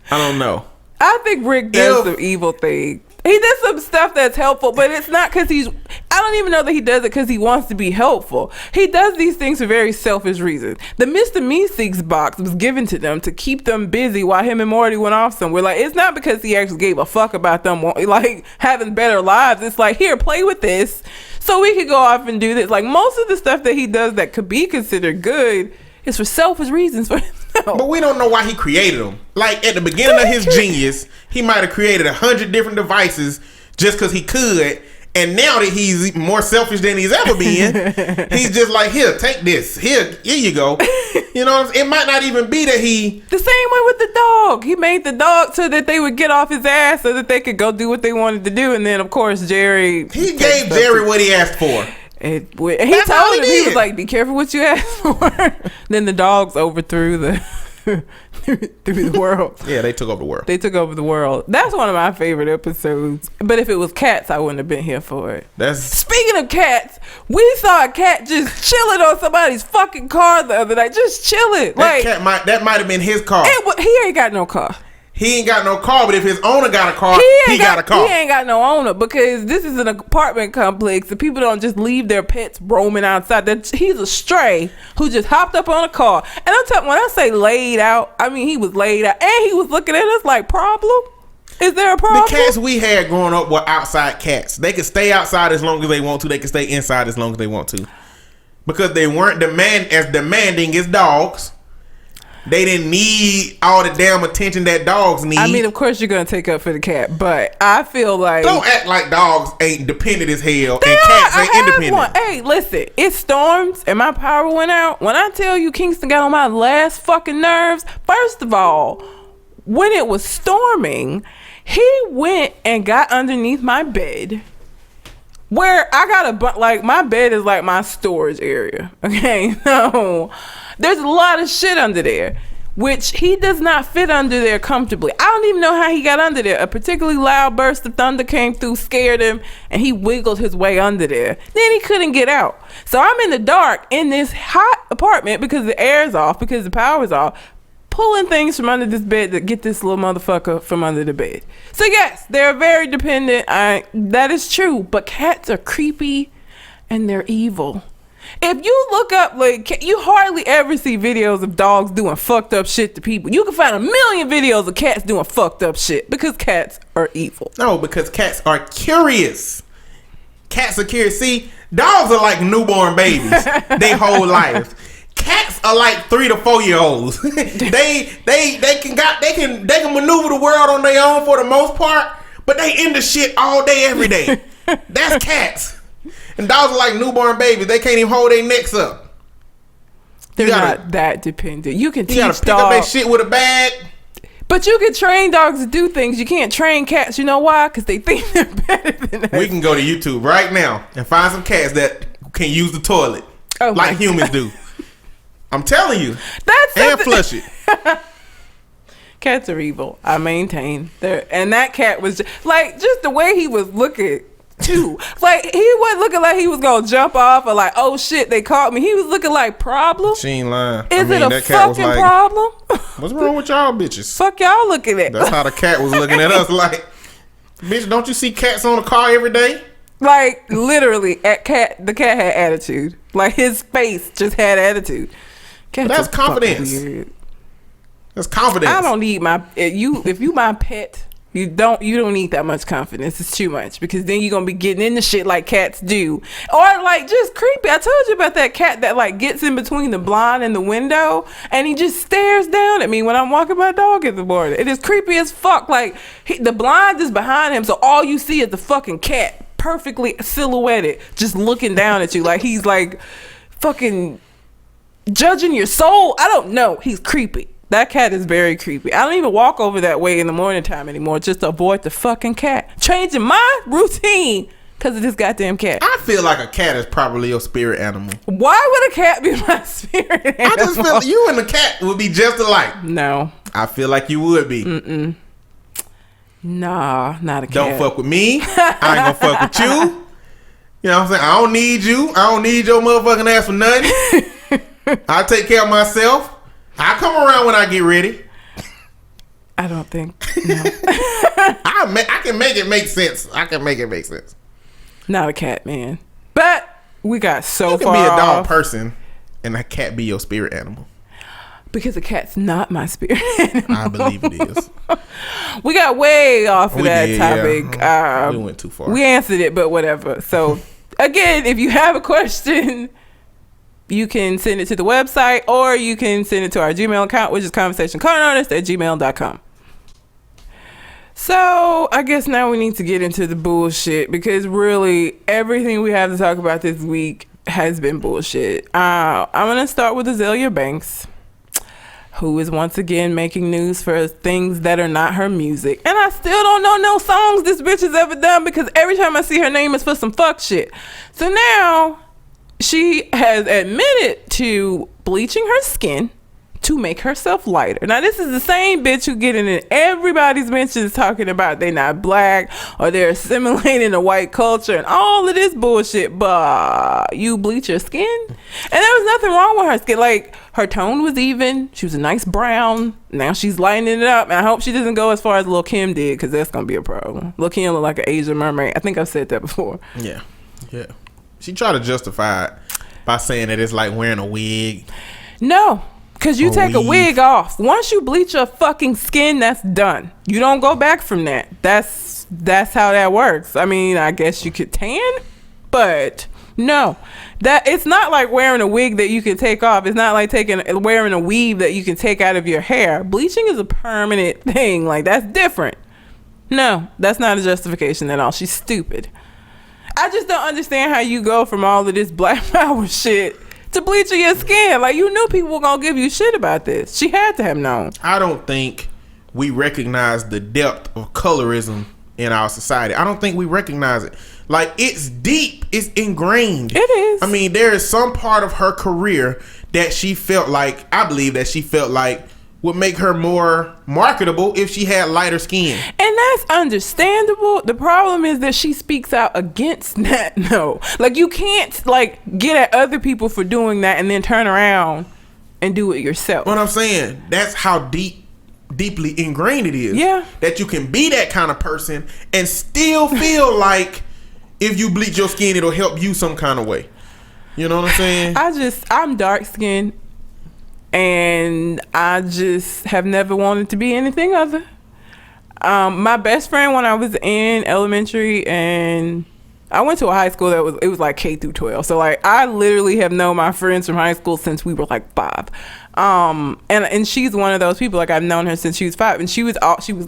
[SPEAKER 1] I don't know.
[SPEAKER 2] I think Rick does some evil things. He does some stuff that's helpful, but it's not because I don't even know that he does it because he wants to be helpful. He does these things for very selfish reasons. The Mr. Meeseeks box was given to them to keep them busy while him and Morty went off somewhere. Like, it's not because he actually gave a fuck about them, like, having better lives. It's like, here, play with this so we could go off and do this. Like, most of the stuff that he does that could be considered good is for selfish reasons for himself.
[SPEAKER 1] But we don't know why he created them. Like, at the beginning of his genius, he might have created 100 different devices just because he could. And now that he's more selfish than he's ever been, he's just like, here, take this. Here you go. You know, it might not even be that he...
[SPEAKER 2] The same way with the dog. He made the dog so that they would get off his ass so that they could go do what they wanted to do. And then, of course, Jerry...
[SPEAKER 1] He gave Jerry what he asked for.
[SPEAKER 2] He told him, he was like, be careful what you ask for. Then the dogs overthrew through the world.
[SPEAKER 1] Yeah, they took over the world.
[SPEAKER 2] They took over the world. That's one of my favorite episodes. But if it was cats, I wouldn't have been here for it. Speaking of cats, we saw a cat just chilling on somebody's fucking car the other night. Just chilling.
[SPEAKER 1] That might have been his car.
[SPEAKER 2] He ain't got no car.
[SPEAKER 1] He ain't got no car, but if his owner got a car, he got a car.
[SPEAKER 2] He ain't got no owner, because this is an apartment complex and people don't just leave their pets roaming outside. He's a stray who just hopped up on a car. And I'm telling, when I say laid out, I mean he was laid out and he was looking at us like, problem? Is there a problem?
[SPEAKER 1] The cats we had growing up were outside cats. They could stay outside as long as they want to. They could stay inside as long as they want to. Because they weren't as demanding as dogs. They didn't need all the damn attention that dogs need.
[SPEAKER 2] I mean, of course you're going to take up for the cat, but I feel like...
[SPEAKER 1] Don't act like dogs ain't dependent as hell and cats ain't independent.
[SPEAKER 2] Hey, listen, it storms and my power went out. When I tell you Kingston got on my last fucking nerves, first of all, when it was storming, he went and got underneath my bed, where I got my bed is like my storage area. Okay, so there's a lot of shit under there, which he does not fit under there comfortably. I don't even know how he got under there. A particularly loud burst of thunder came through, scared him, and he wiggled his way under there. Then he couldn't get out. So I'm in the dark in this hot apartment because the air's off, because the power's off, pulling things from under this bed to get this little motherfucker from under the bed. So yes, they're very dependent. That is true. But cats are creepy and they're evil. If you look up, like, you hardly ever see videos of dogs doing fucked up shit to people. You can find a million videos of cats doing fucked up shit because cats are evil.
[SPEAKER 1] No, because cats are curious. Cats are curious. See, dogs are like newborn babies. They whole life. Cats are like 3 to 4 year olds. they can maneuver the world on their own for the most part, but they into shit all day every day. That's cats. And dogs are like newborn babies. They can't even hold their necks up.
[SPEAKER 2] They're not that dependent. You can teach dogs.
[SPEAKER 1] You gotta pick up that shit with a bag.
[SPEAKER 2] But you can train dogs to do things. You can't train cats. You know why? Because they think they're better than us.
[SPEAKER 1] We can go to YouTube right now and find some cats that can use the toilet like humans do. I'm telling you. And flush it.
[SPEAKER 2] Cats are evil. I maintain. And that cat was just the way he was looking too. Like, he wasn't looking like he was gonna jump off or like, oh shit, they caught me. He was looking like problem.
[SPEAKER 1] She ain't lying.
[SPEAKER 2] Is it a fucking problem?
[SPEAKER 1] What's wrong with y'all bitches?
[SPEAKER 2] Fuck y'all looking at.
[SPEAKER 1] That's how the cat was looking at us like, bitch, don't you see cats on the car every day?
[SPEAKER 2] Like, literally, the cat had attitude. Like, his face just had attitude.
[SPEAKER 1] That's confidence. That's confidence.
[SPEAKER 2] I don't need if you my pet, you don't need that much confidence. It's too much, because then you're gonna be getting into shit like cats do, or like just creepy. I told you about that cat that like gets in between the blind and the window and he just stares down at me when I'm walking my dog in the morning. It is creepy as fuck. Like, the blind is behind him, so all you see is the fucking cat, perfectly silhouetted, just looking down at you like he's like fucking judging your soul. I don't know. He's creepy. That cat is very creepy. I don't even walk over that way in the morning time anymore, just to avoid the fucking cat. Changing my routine because of this goddamn cat.
[SPEAKER 1] I feel like a cat is probably your spirit animal.
[SPEAKER 2] Why would a cat be my spirit animal?
[SPEAKER 1] I just feel like you and the cat would be just alike.
[SPEAKER 2] No.
[SPEAKER 1] I feel like you would be.
[SPEAKER 2] Nah, not a cat.
[SPEAKER 1] Don't fuck with me. I ain't gonna fuck with you. You know what I'm saying? I don't need you. I don't need your motherfucking ass for nothing. I take care of myself. I come around when I get ready.
[SPEAKER 2] I don't think. No.
[SPEAKER 1] I can make it make sense. I can make it make sense.
[SPEAKER 2] Not a cat, man. But we got so far.
[SPEAKER 1] You can be a dog person, and a cat be your spirit animal.
[SPEAKER 2] Because a cat's not my spirit animal.
[SPEAKER 1] I believe it is.
[SPEAKER 2] We got way off of that topic.
[SPEAKER 1] Yeah. We went too far.
[SPEAKER 2] We answered it, but whatever. So, again, if you have a question, you can send it to the website, or you can send it to our Gmail account, which is conversationcornerartist@gmail.com. So I guess now we need to get into the bullshit, because really everything we have to talk about this week has been bullshit. I'm going to start with Azalea Banks, who is once again making news for things that are not her music. And I still don't know no songs this bitch has ever done, because every time I see her name, it's for some fuck shit. So now she has admitted to bleaching her skin to make herself lighter. Now, this is the same bitch who getting in everybody's mentions talking about they not black or they're assimilating the white culture and all of this bullshit, but you bleach your skin? And there was nothing wrong with her skin. Like, her tone was even. She was a nice brown. Now she's lightening it up. And I hope she doesn't go as far as Lil' Kim did, because that's going to be a problem. Lil' Kim looked like an Asian mermaid. I think I've said that before.
[SPEAKER 1] Yeah. She tried to justify it by saying that it's like wearing a wig.
[SPEAKER 2] No. Because you take a wig off. Once you bleach your fucking skin, that's done. You don't go back from that. That's how that works. I mean, I guess you could tan, but no. That it's not like wearing a wig that you can take off. It's not like wearing a weave that you can take out of your hair. Bleaching is a permanent thing. Like, that's different. No, that's not a justification at all. She's stupid. I just don't understand how you go from all of this black power shit to bleaching your skin. Like, you knew people were gonna give you shit about this. She had to have known.
[SPEAKER 1] I don't think we recognize the depth of colorism in our society. I don't think we recognize it. Like, it's deep. It's ingrained.
[SPEAKER 2] It is.
[SPEAKER 1] I mean, there is some part of her career that she felt like, I believe that she felt like would make her more marketable if she had lighter skin.
[SPEAKER 2] And that's understandable. The problem is that she speaks out against that. No. Like, you can't, like, get at other people for doing that and then turn around and do it yourself.
[SPEAKER 1] What I'm saying, that's how deeply ingrained it is.
[SPEAKER 2] Yeah.
[SPEAKER 1] That you can be that kind of person and still feel like if you bleach your skin, it'll help you some kind of way. You know what I'm saying?
[SPEAKER 2] I'm dark skinned, and I just have never wanted to be anything other. My best friend when I was in elementary, and I went to a high school it was like K through 12. So like I literally have known my friends from high school since we were like 5. And she's one of those people, like I've known her since she was 5, and she was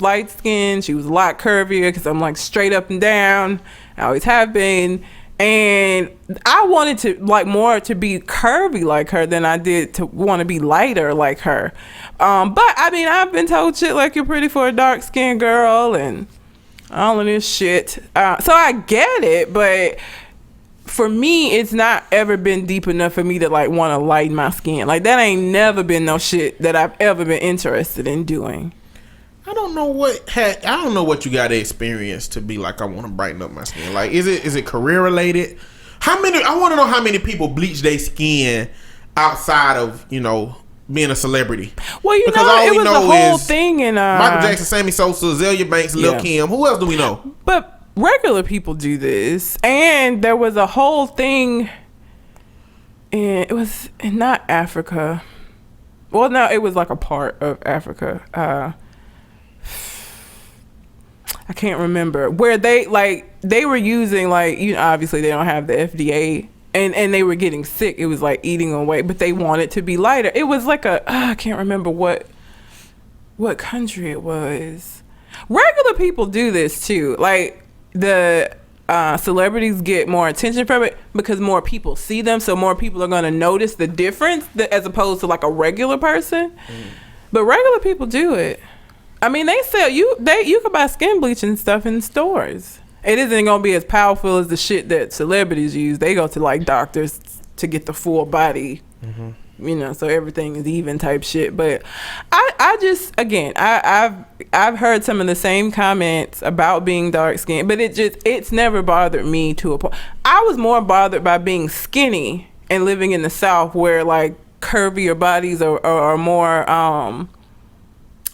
[SPEAKER 2] light skinned, she was a lot curvier because I'm like straight up and down. I always have been. And I wanted to like more to be curvy like her than I did to want to be lighter like her. But I mean, I've been told shit like you're pretty for a dark skinned girl and all of this shit. So I get it, but for me, it's not ever been deep enough for me to like want to lighten my skin. Like that ain't never been no shit that I've ever been interested in doing.
[SPEAKER 1] I don't know what you got to experience to be like I want to brighten up my skin. Like is it career related? I want to know how many people bleach their skin outside of, you know, being a celebrity.
[SPEAKER 2] Well, because it was a whole thing in
[SPEAKER 1] Michael Jackson, Sammy Sosa, Azalea Banks, Lil Kim. Who else do we know?
[SPEAKER 2] But regular people do this, and there was a whole thing. It was not Africa. Well, no, it was like a part of Africa. I can't remember where they were using, like, you know, obviously they don't have the FDA, and they were getting sick. It was like eating away, but they wanted to be lighter. It was like I can't remember what country it was. Regular people do this too. Like the celebrities get more attention from it because more people see them, so more people are going to notice the difference as opposed to like a regular person. But regular people do it. I mean, they sell you can buy skin bleaching stuff in stores. It isn't gonna be as powerful as the shit that celebrities use. They go to like doctors to get the full body, you know, so everything is even type shit. But I've heard some of the same comments about being dark skinned, but it's never bothered me to a point. I was more bothered by being skinny and living in the South where like curvier bodies are more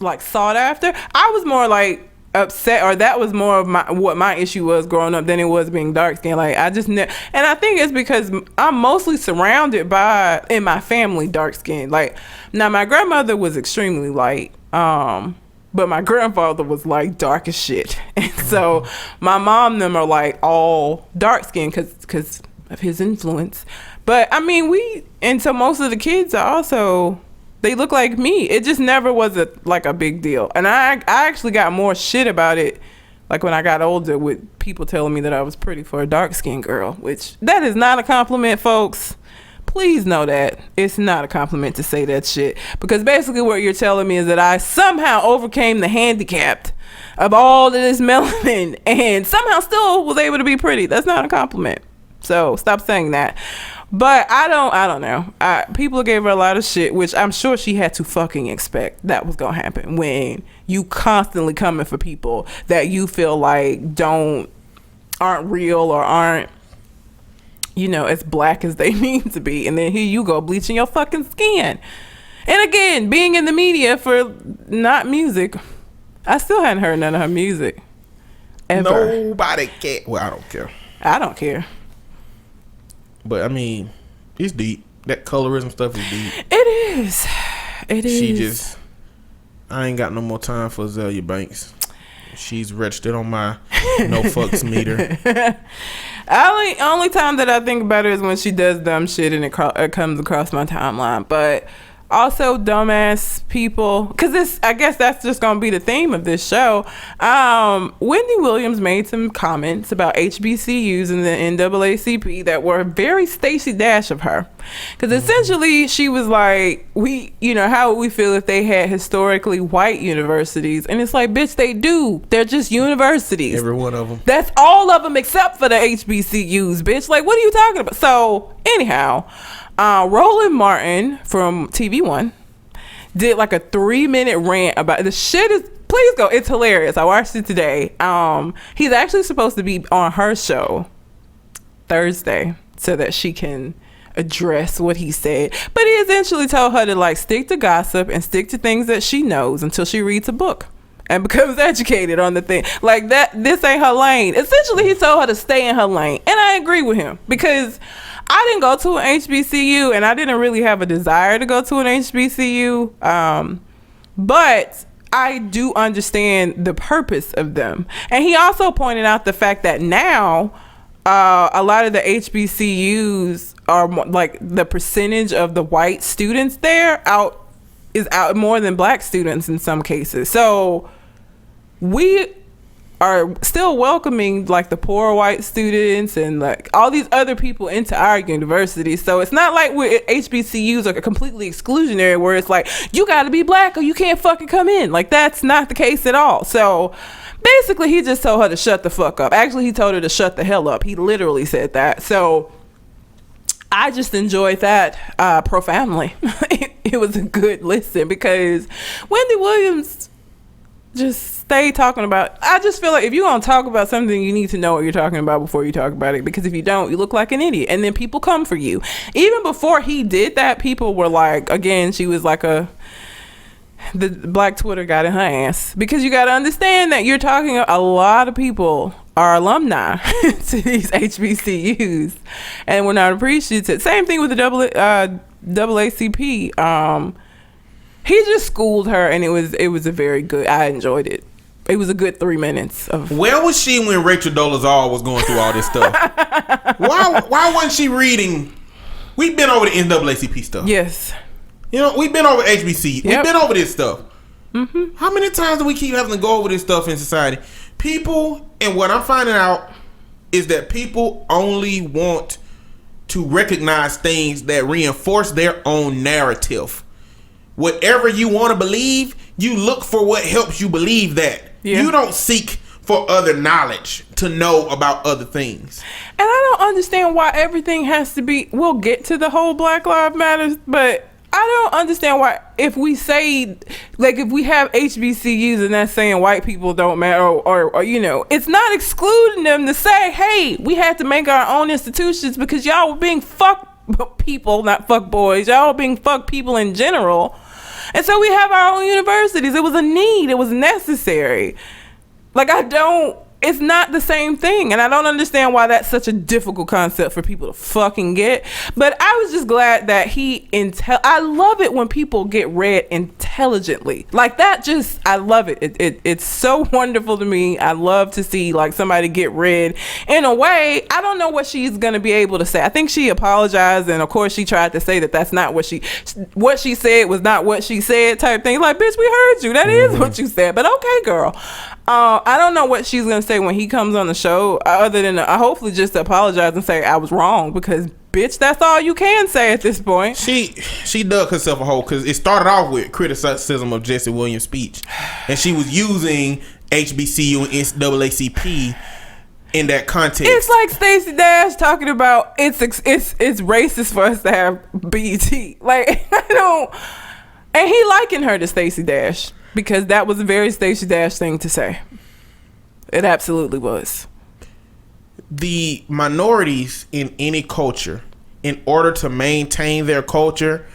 [SPEAKER 2] like sought after. I was more like upset, or that was more of what my issue was growing up than it was being dark skinned. Like I just and I think it's because I'm mostly surrounded by in my family dark skinned. Like now my grandmother was extremely light, but my grandfather was like dark as shit, and so my mom and them are like all dark skinned because of his influence. But I mean and so most of the kids are also, they look like me. It just never was a big deal. And I actually got more shit about it like when I got older with people telling me that I was pretty for a dark-skinned girl, which that is not a compliment, folks. Please know that. It's not a compliment to say that shit. Because basically what you're telling me is that I somehow overcame the handicap of all of this melanin and somehow still was able to be pretty. That's not a compliment. So stop saying that. But I don't know. People gave her a lot of shit, which I'm sure she had to fucking expect that was gonna happen when you constantly coming for people that you feel like aren't real or aren't, you know, as black as they need to be, and then here you go bleaching your fucking skin. And again, being in the media for not music, I still hadn't heard none of her music ever.
[SPEAKER 1] Nobody care. Well, I don't care.
[SPEAKER 2] I don't care.
[SPEAKER 1] But I mean, it's deep. That colorism stuff is deep.
[SPEAKER 2] It is.
[SPEAKER 1] I ain't got no more time for Azalea Banks. She's registered on my no fucks meter.
[SPEAKER 2] Only time that I think about her is when she does dumb shit and it comes across my timeline. But also dumbass people, because I guess that's just gonna be the theme of this show. Wendy Williams made some comments about HBCUs and the NAACP that were very Stacey Dash of her, because essentially she was like, how would we feel if they had historically white universities? And it's like, bitch, they do. They're just universities.
[SPEAKER 1] Every one of them.
[SPEAKER 2] That's all of them except for the HBCUs, bitch. Like, what are you talking about? So anyhow, Roland Martin from TV One did like a 3-minute rant about the shit. Please go, it's hilarious. I watched it today. He's actually supposed to be on her show Thursday so that she can address what he said, but he essentially told her to like stick to gossip and stick to things that she knows until she reads a book. and becomes educated on the thing. Like that, this ain't her lane. Essentially, he told her to stay in her lane. And I agree with him because I didn't go to an HBCU and I didn't really have a desire to go to an HBCU. But I do understand the purpose of them. And he also pointed out the fact that now a lot of the HBCUs are like the percentage of the white students there is out more than black students in some cases. So we are still welcoming like the poor white students and like all these other people into our university. So it's not like HBCUs are completely exclusionary where it's like you got to be black or you can't fucking come in. Like that's not the case at all. So basically he just told her to shut the fuck up. Actually, he told her to shut the hell up. He literally said that. So I just enjoyed that profoundly. It was a good listen because Wendy Williams just stayed talking about. I just feel like if you're gonna talk about something, you need to know what you're talking about before you talk about it, because if you don't, you look like an idiot and then people come for you. Even before he did that, people were like, again, she was like the black Twitter got in her ass, because you got to understand that you're talking, a lot of people are alumni to these HBCUs and we're not appreciated. Same thing with the AACP. He just schooled her and it was a very good, I enjoyed it. It was a good 3 minutes of.
[SPEAKER 1] Where was she when Rachel Dolezal was going through all this stuff? Why wasn't she reading? We've been over the NAACP stuff.
[SPEAKER 2] Yes.
[SPEAKER 1] You know, we've been over HBC. Yep. We've been over this stuff. Mm-hmm. How many times do we keep having to go over this stuff in society? People, and what I'm finding out is that people only want to recognize things that reinforce their own narrative. Whatever you want to believe, you look for what helps you believe that. Yeah. You don't seek for other knowledge to know about other things.
[SPEAKER 2] And I don't understand why everything has to be, we'll get to the whole Black Lives Matter, but I don't understand why, if we say, like, if we have HBCUs and that's saying white people don't matter, or you know, it's not excluding them to say, hey, we had to make our own institutions because y'all were being fuck people, not fuck boys. Y'all were being fuck people in general. And so we have our own universities. It was a need. It was necessary. Like, it's not the same thing. And I don't understand why that's such a difficult concept for people to fucking get. But I was just glad that I love it when people get read intelligently. Like that I love it. It's so wonderful to me. I love to see like somebody get read in a way. I don't know what she's going to be able to say. I think she apologized. And of course she tried to say that that's not what she said was not what she said type thing. Like, bitch, we heard you. That is what you said. But okay, girl. I don't know what she's gonna say when he comes on the show, other than hopefully just to apologize and say I was wrong, because bitch, that's all you can say at this point.
[SPEAKER 1] She dug herself a hole, because it started off with criticism of Jesse Williams' speech, and she was using HBCU and NAACP in that context.
[SPEAKER 2] It's like Stacey Dash talking about it's racist for us to have BET. Like I don't, and he likened her to Stacey Dash. Because that was a very Stacey Dash thing to say. It absolutely was.
[SPEAKER 1] The minorities in any culture, in order to maintain their culture,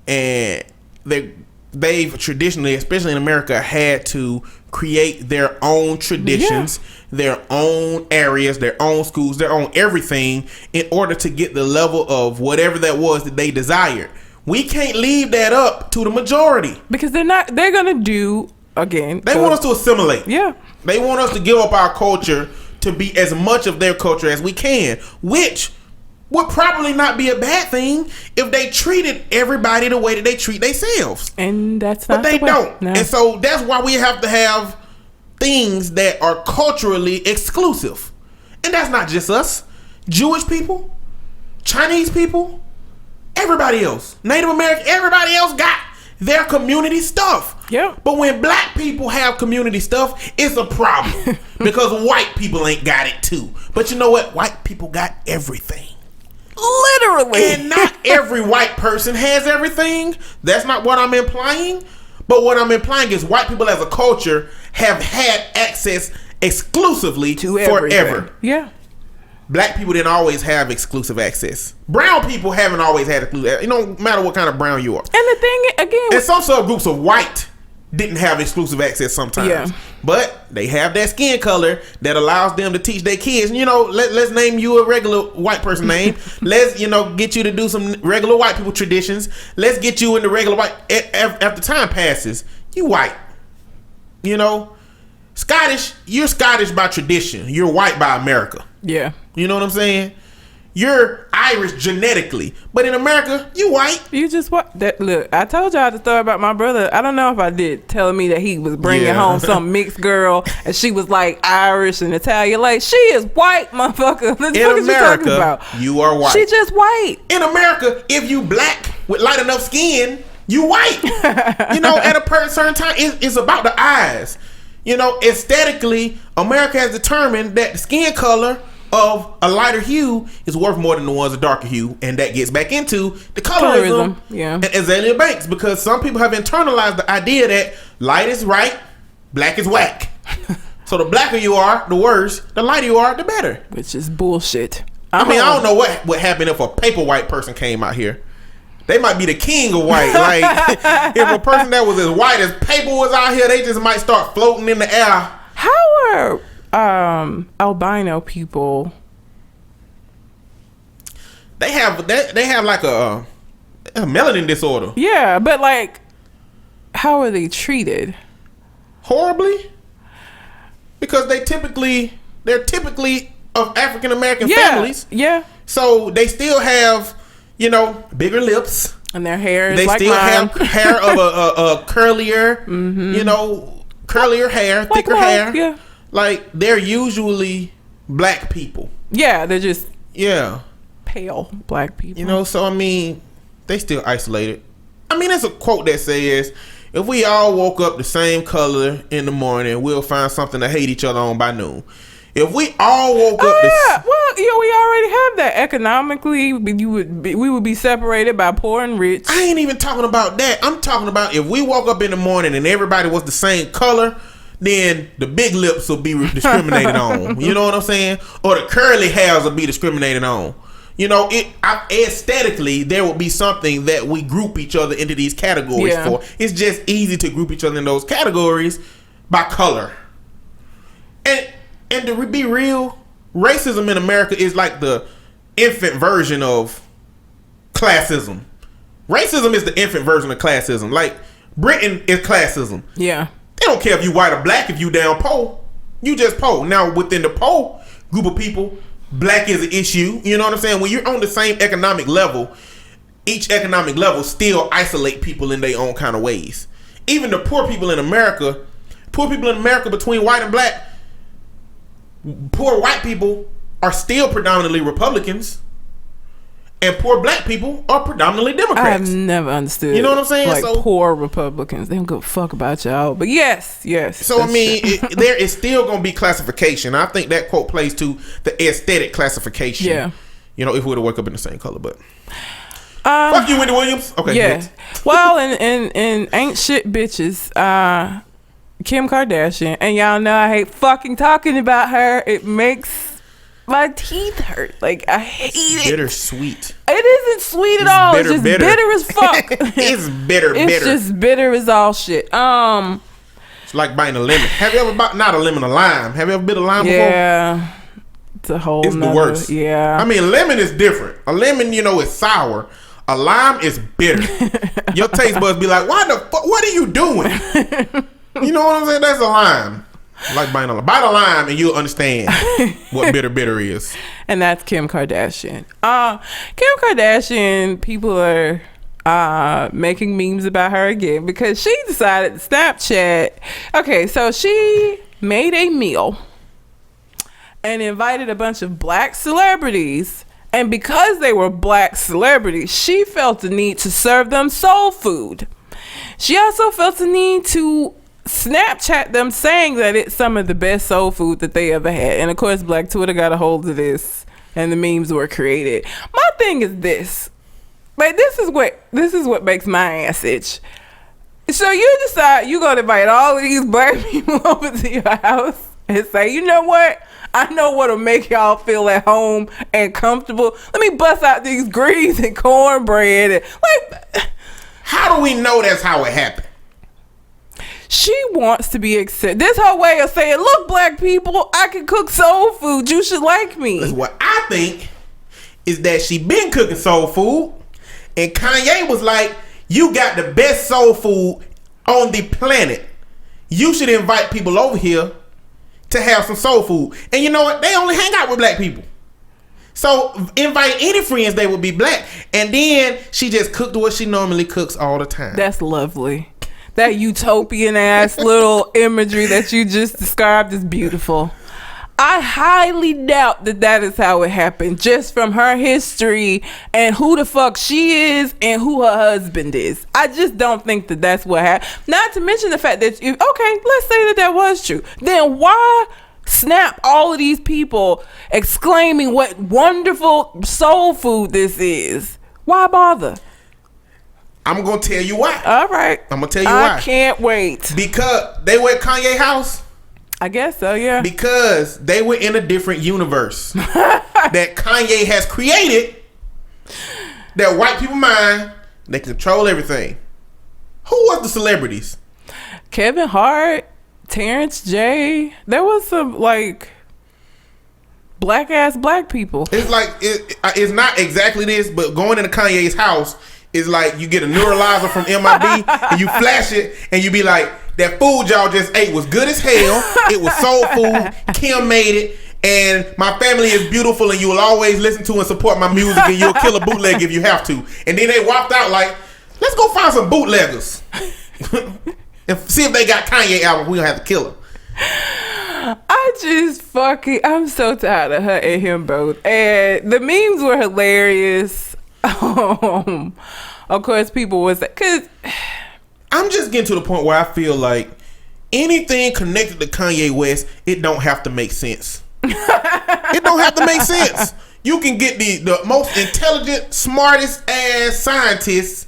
[SPEAKER 1] and they've traditionally, especially in America, had to create their own traditions, their own areas, their own schools, their own everything, in order to get the level of whatever that was that they desired. We can't leave that up to the majority.
[SPEAKER 2] Because they're going to do, again.
[SPEAKER 1] They want us to assimilate.
[SPEAKER 2] Yeah.
[SPEAKER 1] They want us to give up our culture to be as much of their culture as we can, which would probably not be a bad thing if they treated everybody the way that they treat themselves.
[SPEAKER 2] And that's not
[SPEAKER 1] But they don't. No. And so that's why we have to have things that are culturally exclusive. And that's not just us. Jewish people, Chinese people, everybody else, Native American, everybody else got their community stuff.
[SPEAKER 2] Yeah.
[SPEAKER 1] But when black people have community stuff, it's a problem because white people ain't got it too. But you know what? White people got everything.
[SPEAKER 2] Literally.
[SPEAKER 1] And not every white person has everything. That's not what I'm implying. But what I'm implying is white people as a culture have had access exclusively to forever.
[SPEAKER 2] Yeah.
[SPEAKER 1] Black people didn't always have exclusive access. Brown people haven't always had exclusive. It don't matter what kind of brown you are.
[SPEAKER 2] And the thing again,
[SPEAKER 1] and some subgroups of white didn't have exclusive access sometimes.
[SPEAKER 2] Yeah.
[SPEAKER 1] But they have that skin color that allows them to teach their kids. You know, let's name you a regular white person name. Let's, get you to do some regular white people traditions. Let's get you into regular white. After time passes, you white. Scottish, you're Scottish by tradition. You're white by America.
[SPEAKER 2] Yeah.
[SPEAKER 1] You know what I'm saying? You're Irish genetically, but in America, you white.
[SPEAKER 2] You just what? Look, I told y'all the story about my brother. I don't know if I did, telling me that he was bringing home some mixed girl, and she was like Irish and Italian. Like, she is white, motherfucker. What
[SPEAKER 1] in America, you are white.
[SPEAKER 2] She just white.
[SPEAKER 1] In America, if you black with light enough skin, you white. At a certain time, it's about the eyes. Aesthetically, America has determined that the skin color of a lighter hue is worth more than the ones of darker hue, and that gets back into the colorism. And Azalea Banks, because some people have internalized the idea that light is right, black is whack. So the blacker you are, the worse. The lighter you are, the better.
[SPEAKER 2] Which is bullshit.
[SPEAKER 1] I don't know what would happen if a paper white person came out here. They might be the king of white. Like, if a person that was as white as paper was out here, they just might start floating in the air.
[SPEAKER 2] How are albino people?
[SPEAKER 1] They have like a melanin disorder.
[SPEAKER 2] Yeah, but like, how are they treated?
[SPEAKER 1] Horribly, because they're typically of African American families.
[SPEAKER 2] Yeah.
[SPEAKER 1] So they still have, bigger lips,
[SPEAKER 2] and their hair is
[SPEAKER 1] they
[SPEAKER 2] like
[SPEAKER 1] still
[SPEAKER 2] mine.
[SPEAKER 1] have hair of a curlier, curlier hair, thicker hair.
[SPEAKER 2] Yeah.
[SPEAKER 1] Like, they're usually black people.
[SPEAKER 2] Yeah, they're just pale black people.
[SPEAKER 1] So they still isolated. There's a quote that says, if we all woke up the same color in the morning, we'll find something to hate each other on by noon. If we all woke up
[SPEAKER 2] we already have that. Economically, we would be separated by poor and rich.
[SPEAKER 1] I ain't even talking about that. I'm talking about if we woke up in the morning and everybody was the same color, then the big lips will be discriminated on. You know what I'm saying? Or the curly hairs will be discriminated on. Aesthetically, there will be something that we group each other into these categories for. It's just easy to group each other in those categories by color. And to be real, racism in America is like the infant version of classism. Racism is the infant version of classism. Like, Britain is classism.
[SPEAKER 2] Yeah.
[SPEAKER 1] They don't care if you white or black, if you down poor. You just poor. Now, within the poor group of people, black is an issue. You know what I'm saying? When you're on the same economic level, each economic level still isolate people in their own kind of ways. Even the poor people in America between white and black, poor white people are still predominantly Republicans, and poor black people are predominantly Democrats.
[SPEAKER 2] I've never understood.
[SPEAKER 1] You know what I'm saying?
[SPEAKER 2] Like, poor Republicans, they don't give a fuck about y'all. But yes.
[SPEAKER 1] So there is still going to be classification. I think that quote plays to the aesthetic classification.
[SPEAKER 2] Yeah.
[SPEAKER 1] If we were to wake up in the same color, but fuck you, Wendy Williams. Okay.
[SPEAKER 2] Yeah.
[SPEAKER 1] Next.
[SPEAKER 2] Well, and ain't shit bitches. Kim Kardashian, and y'all know I hate fucking talking about her. It makes my teeth hurt. Like, I hate it.
[SPEAKER 1] Bittersweet.
[SPEAKER 2] It isn't sweet at all. It's just bitter as fuck.
[SPEAKER 1] It's bitter.
[SPEAKER 2] It's just bitter as all shit.
[SPEAKER 1] It's like biting a lemon. Have you ever not a lemon, a lime? Have you ever bit a lime before?
[SPEAKER 2] Yeah. It's a whole.
[SPEAKER 1] It's the worst.
[SPEAKER 2] Yeah.
[SPEAKER 1] Lemon is different. A lemon, is sour. A lime is bitter. Your taste buds be like, why the fuck? What are you doing? You know what I'm saying? That's a lime. Like bite a lime and you'll understand what bitter is.
[SPEAKER 2] And that's Kim Kardashian. Kim Kardashian, people are making memes about her again because she decided to Snapchat. Okay, so she made a meal and invited a bunch of black celebrities. And because they were black celebrities, she felt the need to serve them soul food. She also felt the need to Snapchat them saying that it's some of the best soul food that they ever had. And of course, Black Twitter got a hold of this and the memes were created. My thing is this. Like, this is what makes my ass itch. So you decide you're going to invite all of these black people over to your house and say, you know what? I know what'll make y'all feel at home and comfortable. Let me bust out these greens and cornbread. How
[SPEAKER 1] do we know that's how it happened?
[SPEAKER 2] She wants to be accepted. This her way of saying, look, black people, I can cook soul food. You should like me.
[SPEAKER 1] That's what I think is that she been cooking soul food. And Kanye was like, you got the best soul food on the planet. You should invite people over here to have some soul food. And you know what? They only hang out with black people. So invite any friends, they would be black. And then she just cooked what she normally cooks all the time.
[SPEAKER 2] That's lovely. That utopian ass little imagery that you just described is beautiful. I highly doubt that is how it happened, just from her history and who the fuck she is and who her husband is. I just don't think that that's what happened. Not to mention the fact that, okay, let's say that was true. Then why snap all of these people exclaiming what wonderful soul food this is? Why bother?
[SPEAKER 1] I'm going to tell you why.
[SPEAKER 2] All right.
[SPEAKER 1] I'm going to tell you why.
[SPEAKER 2] I can't wait.
[SPEAKER 1] Because they were at Kanye's house.
[SPEAKER 2] I guess so, yeah.
[SPEAKER 1] Because they were in a different universe that Kanye has created, that white people mind. They control everything. Who was the celebrities?
[SPEAKER 2] Kevin Hart, Terrence J. There was some like black people.
[SPEAKER 1] It's like it's not exactly this, but going into Kanye's house is like you get a neuralizer from MIB and you flash it and you be like, that food y'all just ate was good as hell. It was soul food. Kim made it. And my family is beautiful and you will always listen to and support my music and you'll kill a bootleg if you have to. And then they walked out like, let's go find some bootleggers. And see if they got Kanye album. We'll have to kill them.
[SPEAKER 2] I'm so tired of her and him both. And the memes were hilarious. Of course, people was because
[SPEAKER 1] I'm just getting to the point where I feel like anything connected to Kanye West, it don't have to make sense. It don't have to make sense. You can get the most intelligent, smartest ass scientists.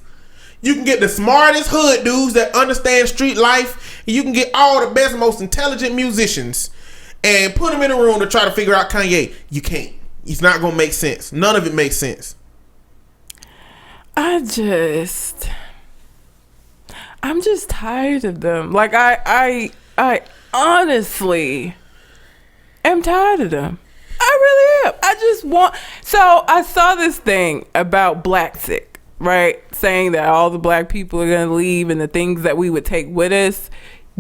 [SPEAKER 1] You can get the smartest hood dudes that understand street life. And you can get all the best, most intelligent musicians and put them in a room to try to figure out Kanye. You can't. It's not going to make sense. None of it makes sense.
[SPEAKER 2] I'm just tired of them. Like I honestly am tired of them. I really am. I just want. So I saw this thing about Black Sick, right? Saying that all the black people are gonna leave and the things that we would take with us,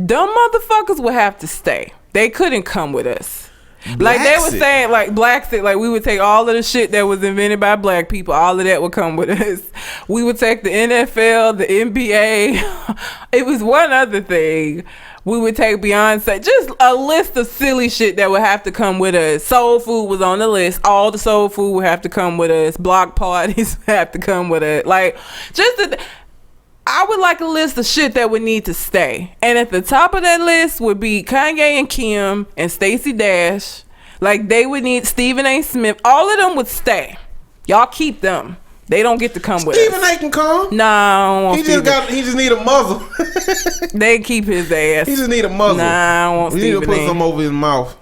[SPEAKER 2] dumb motherfuckers would have to stay. They couldn't come with us. Like they were saying, like Black Sick, like we would take all of the shit that was invented by black people, all of that would come with us. We would take the NFL, the NBA. It was one other thing. We would take Beyonce. Just a list of silly shit that would have to come with us. Soul food was on the list. All the soul food would have to come with us. Block parties would have to come with us. Like, I would like a list of shit that would need to stay. And at the top of that list would be Kanye and Kim and Stacey Dash. Like, they would need Stephen A. Smith. All of them would stay. Y'all keep them. They don't get to come with us.
[SPEAKER 1] Stephen A. can come.
[SPEAKER 2] No,
[SPEAKER 1] he just need a muzzle.
[SPEAKER 2] They keep his ass.
[SPEAKER 1] He just need a muzzle.
[SPEAKER 2] Nah, I don't want Stephen A.
[SPEAKER 1] We need to put some over his mouth.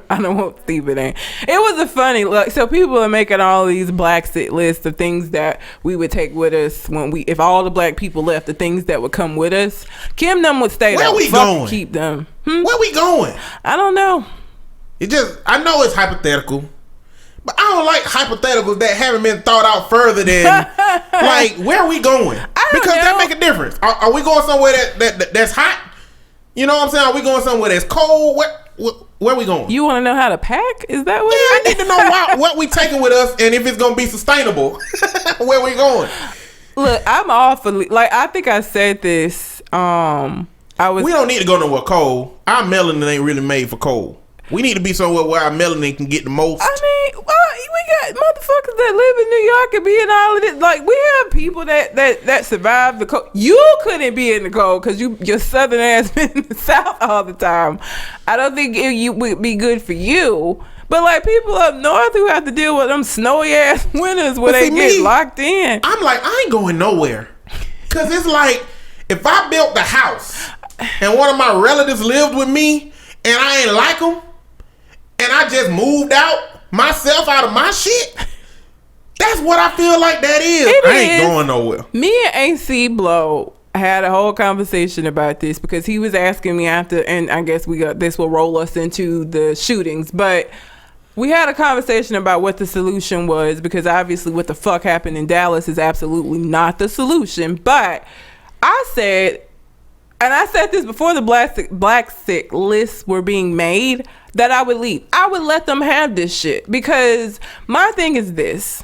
[SPEAKER 2] I don't want Stephen A. It was a funny look. So people are making all these Black Sick lists of things that we would take with us if all the black people left, the things that would come with us. Kim them would stay.
[SPEAKER 1] Where we going?
[SPEAKER 2] Keep them.
[SPEAKER 1] Where we going?
[SPEAKER 2] I don't know.
[SPEAKER 1] I know it's hypothetical. But I don't like hypotheticals that haven't been thought out further than like, where are we going? Because that make a difference. Are we going somewhere that's hot? You know what I'm saying? Are we going somewhere that's cold? Where are we going?
[SPEAKER 2] You want to know how to pack? Is that what?
[SPEAKER 1] Yeah, I need to know what we taking with us and if it's gonna be sustainable. Where we going?
[SPEAKER 2] Look, I'm awfully I think I said this. We
[SPEAKER 1] don't need to go nowhere cold. Our melanin ain't really made for cold. We need to be somewhere where our melanin can get the most.
[SPEAKER 2] I mean, we got motherfuckers that live in New York and be in all of this. Like, we have people that survive the cold. You couldn't be in the cold because your southern ass been in the South all the time. I don't think it would be good for you. But like people up north who have to deal with them snowy ass winters where they get locked in.
[SPEAKER 1] I'm like, I ain't going nowhere. Cause it's like, if I built the house and one of my relatives lived with me and I ain't like them, and I just moved myself out of my shit, that's what I feel like that is. I ain't going nowhere.
[SPEAKER 2] Me and AC Blow had a whole conversation about this because he was asking me after, and I guess this will roll us into the shootings, but we had a conversation about what the solution was, because obviously what the fuck happened in Dallas is absolutely not the solution. But I said, and I said this before the black sick lists were being made, that I would leave. I would let them have this shit, because my thing is this.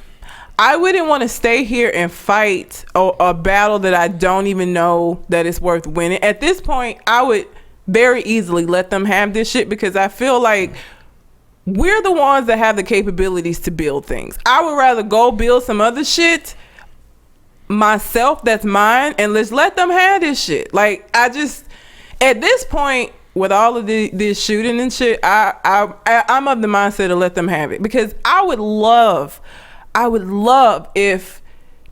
[SPEAKER 2] I wouldn't want to stay here and fight a battle that I don't even know that it's worth winning. At this point, I would very easily let them have this shit, because I feel like we're the ones that have the capabilities to build things. I would rather go build some other shit myself that's mine, and let's let them have this shit. Like, I just, at this point, with all of this shooting and shit, I'm of the mindset to let them have it, because I would love if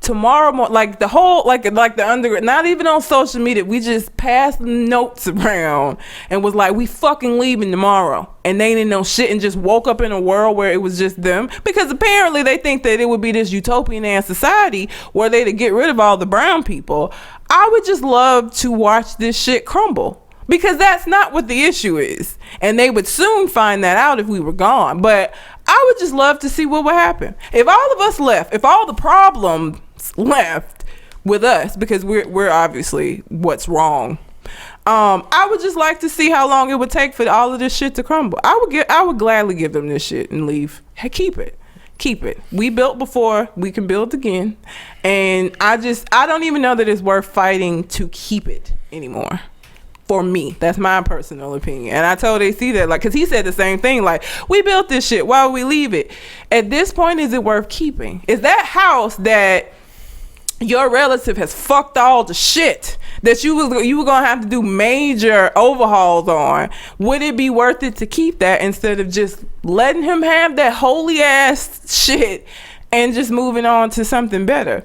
[SPEAKER 2] tomorrow morning, like the whole, like the underground, not even on social media, we just passed notes around and was like, we fucking leaving tomorrow, and they didn't know shit and just woke up in a world where it was just them, because apparently they think that it would be this utopian ass society where they'd get rid of all the brown people. I would just love to watch this shit crumble, because that's not what the issue is, and they would soon find that out if we were gone. But I would just love to see what would happen if all of us left, if all the problems left with us, because we're obviously what's wrong. I would just like to see how long it would take for all of this shit to crumble. I would gladly give them this shit and leave. Hey, keep it. We built before, we can build again, and I don't even know that it's worth fighting to keep it anymore. For me, that's my personal opinion. And I told AC that, like, because he said the same thing, like, we built this shit, why would we leave it? At this point, is it worth keeping? Is that house that your relative has fucked all the shit that you were gonna have to do major overhauls on, would it be worth it to keep that instead of just letting him have that holy ass shit and just moving on to something better?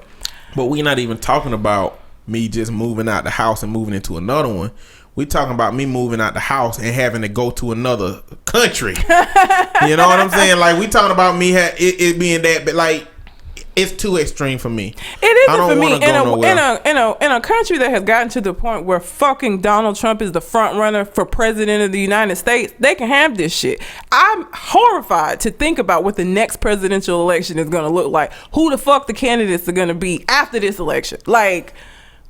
[SPEAKER 1] But we're not even talking about me just moving out the house and moving into another one. We talking about me moving out the house and having to go to another country. You know what I'm saying? Like, we talking about me it being that, but like, it's too extreme for me.
[SPEAKER 2] It isn't for me. In a country that has gotten to the point where fucking Donald Trump is the front runner for president of the United States, they can have this shit. I'm horrified to think about what the next presidential election is going to look like. Who the fuck the candidates are going to be after this election? Like,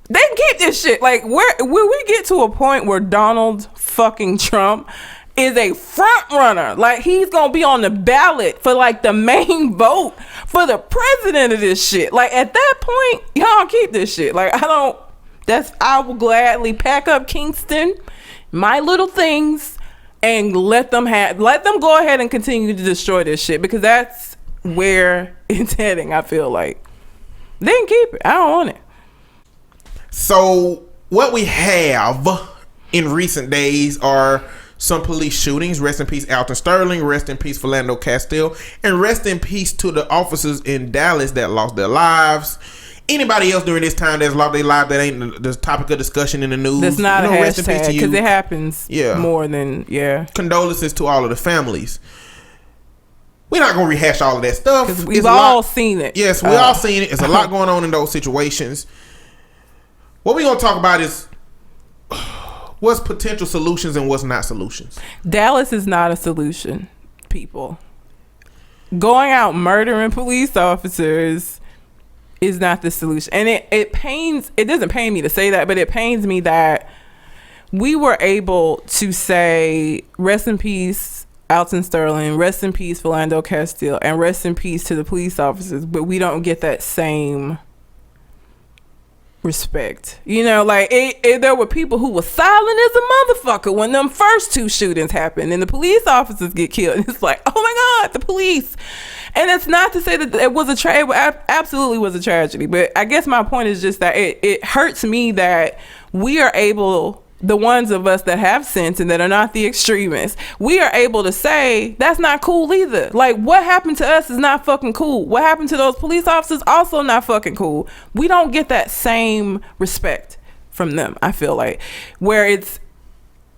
[SPEAKER 2] they can keep this shit. Like, will we get to a point where Donald fucking Trump is a front runner? Like, he's gonna be on the ballot for like the main vote for the president of this shit. Like, at that point, y'all keep this shit. Like, I will gladly pack up Kingston, my little things, and let them go ahead and continue to destroy this shit, because that's where it's heading. I feel like they can keep it. I don't want it.
[SPEAKER 1] So what we have in recent days are some police shootings. Rest in peace, Alton Sterling. Rest in peace, Philando Castile. And rest in peace to the officers in Dallas that lost their lives. Anybody else during this time that's lost their life that ain't the topic of discussion in the news.
[SPEAKER 2] That's not a hashtag, because it happens more than,
[SPEAKER 1] Condolences to all of the families. We're not going to rehash all of that stuff.
[SPEAKER 2] Because we've all seen it.
[SPEAKER 1] Yes, we all seen it. There's a lot going on in those situations. What we're going to talk about is what's potential solutions and what's not solutions.
[SPEAKER 2] Dallas is not a solution, people. Going out murdering police officers is not the solution. And it doesn't pain me to say that, but it pains me that we were able to say, rest in peace, Alton Sterling, rest in peace, Philando Castile, and rest in peace to the police officers, but we don't get that same respect. You know, like there were people who were silent as a motherfucker when them first two shootings happened and the police officers get killed. And it's like, oh my God, the police. And it's not to say that it was absolutely was a tragedy, but I guess my point is just that it hurts me that we are able, the ones of us that have sense and that are not the extremists, we are able to say that's not cool either. Like, what happened to us is not fucking cool. What happened to those police officers also not fucking cool. We don't get that same respect from them, I feel like, where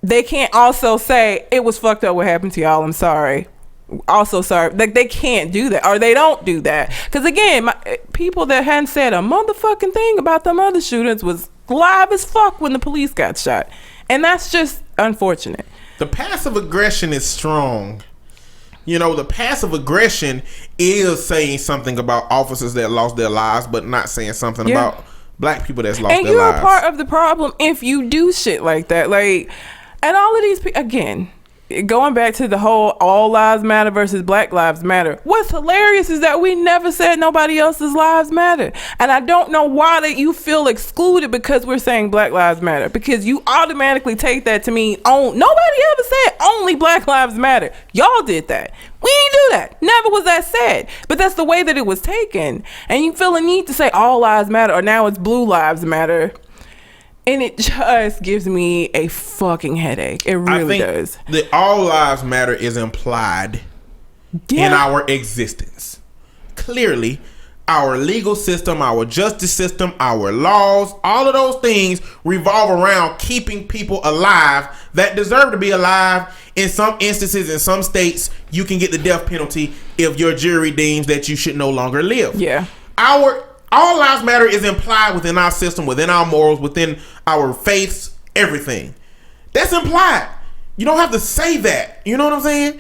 [SPEAKER 2] they can't also say it was fucked up what happened to y'all, I'm sorry, also sorry. Like, they can't do that, or they don't do that, because again, people that hadn't said a motherfucking thing about them other shootings was live as fuck when the police got shot. And that's just unfortunate.
[SPEAKER 1] The passive aggression is strong. You know, the passive aggression is saying something about officers that lost their lives, but not saying something about black people that's lost their lives.
[SPEAKER 2] And you're a part of the problem if you do shit like that. Like, and all of these people, again, going back to the whole all lives matter versus black lives matter. What's hilarious is that we never said nobody else's lives matter. And I don't know why that you feel excluded because we're saying black lives matter. Because you automatically take that to mean, oh, nobody ever said only black lives matter. Y'all did that. We ain't do that. Never was that said. But that's the way that it was taken. And you feel a need to say all lives matter, or now it's blue lives matter. And it just gives me a fucking headache. It really does.
[SPEAKER 1] The all lives matter is implied in our existence. Clearly, our legal system, our justice system, our laws, all of those things revolve around keeping people alive that deserve to be alive. In some instances, in some states, you can get the death penalty if your jury deems that you should no longer live.
[SPEAKER 2] Yeah.
[SPEAKER 1] All lives matter is implied within our system, within our morals, within our faiths, everything. That's implied. You don't have to say that. You know what I'm saying?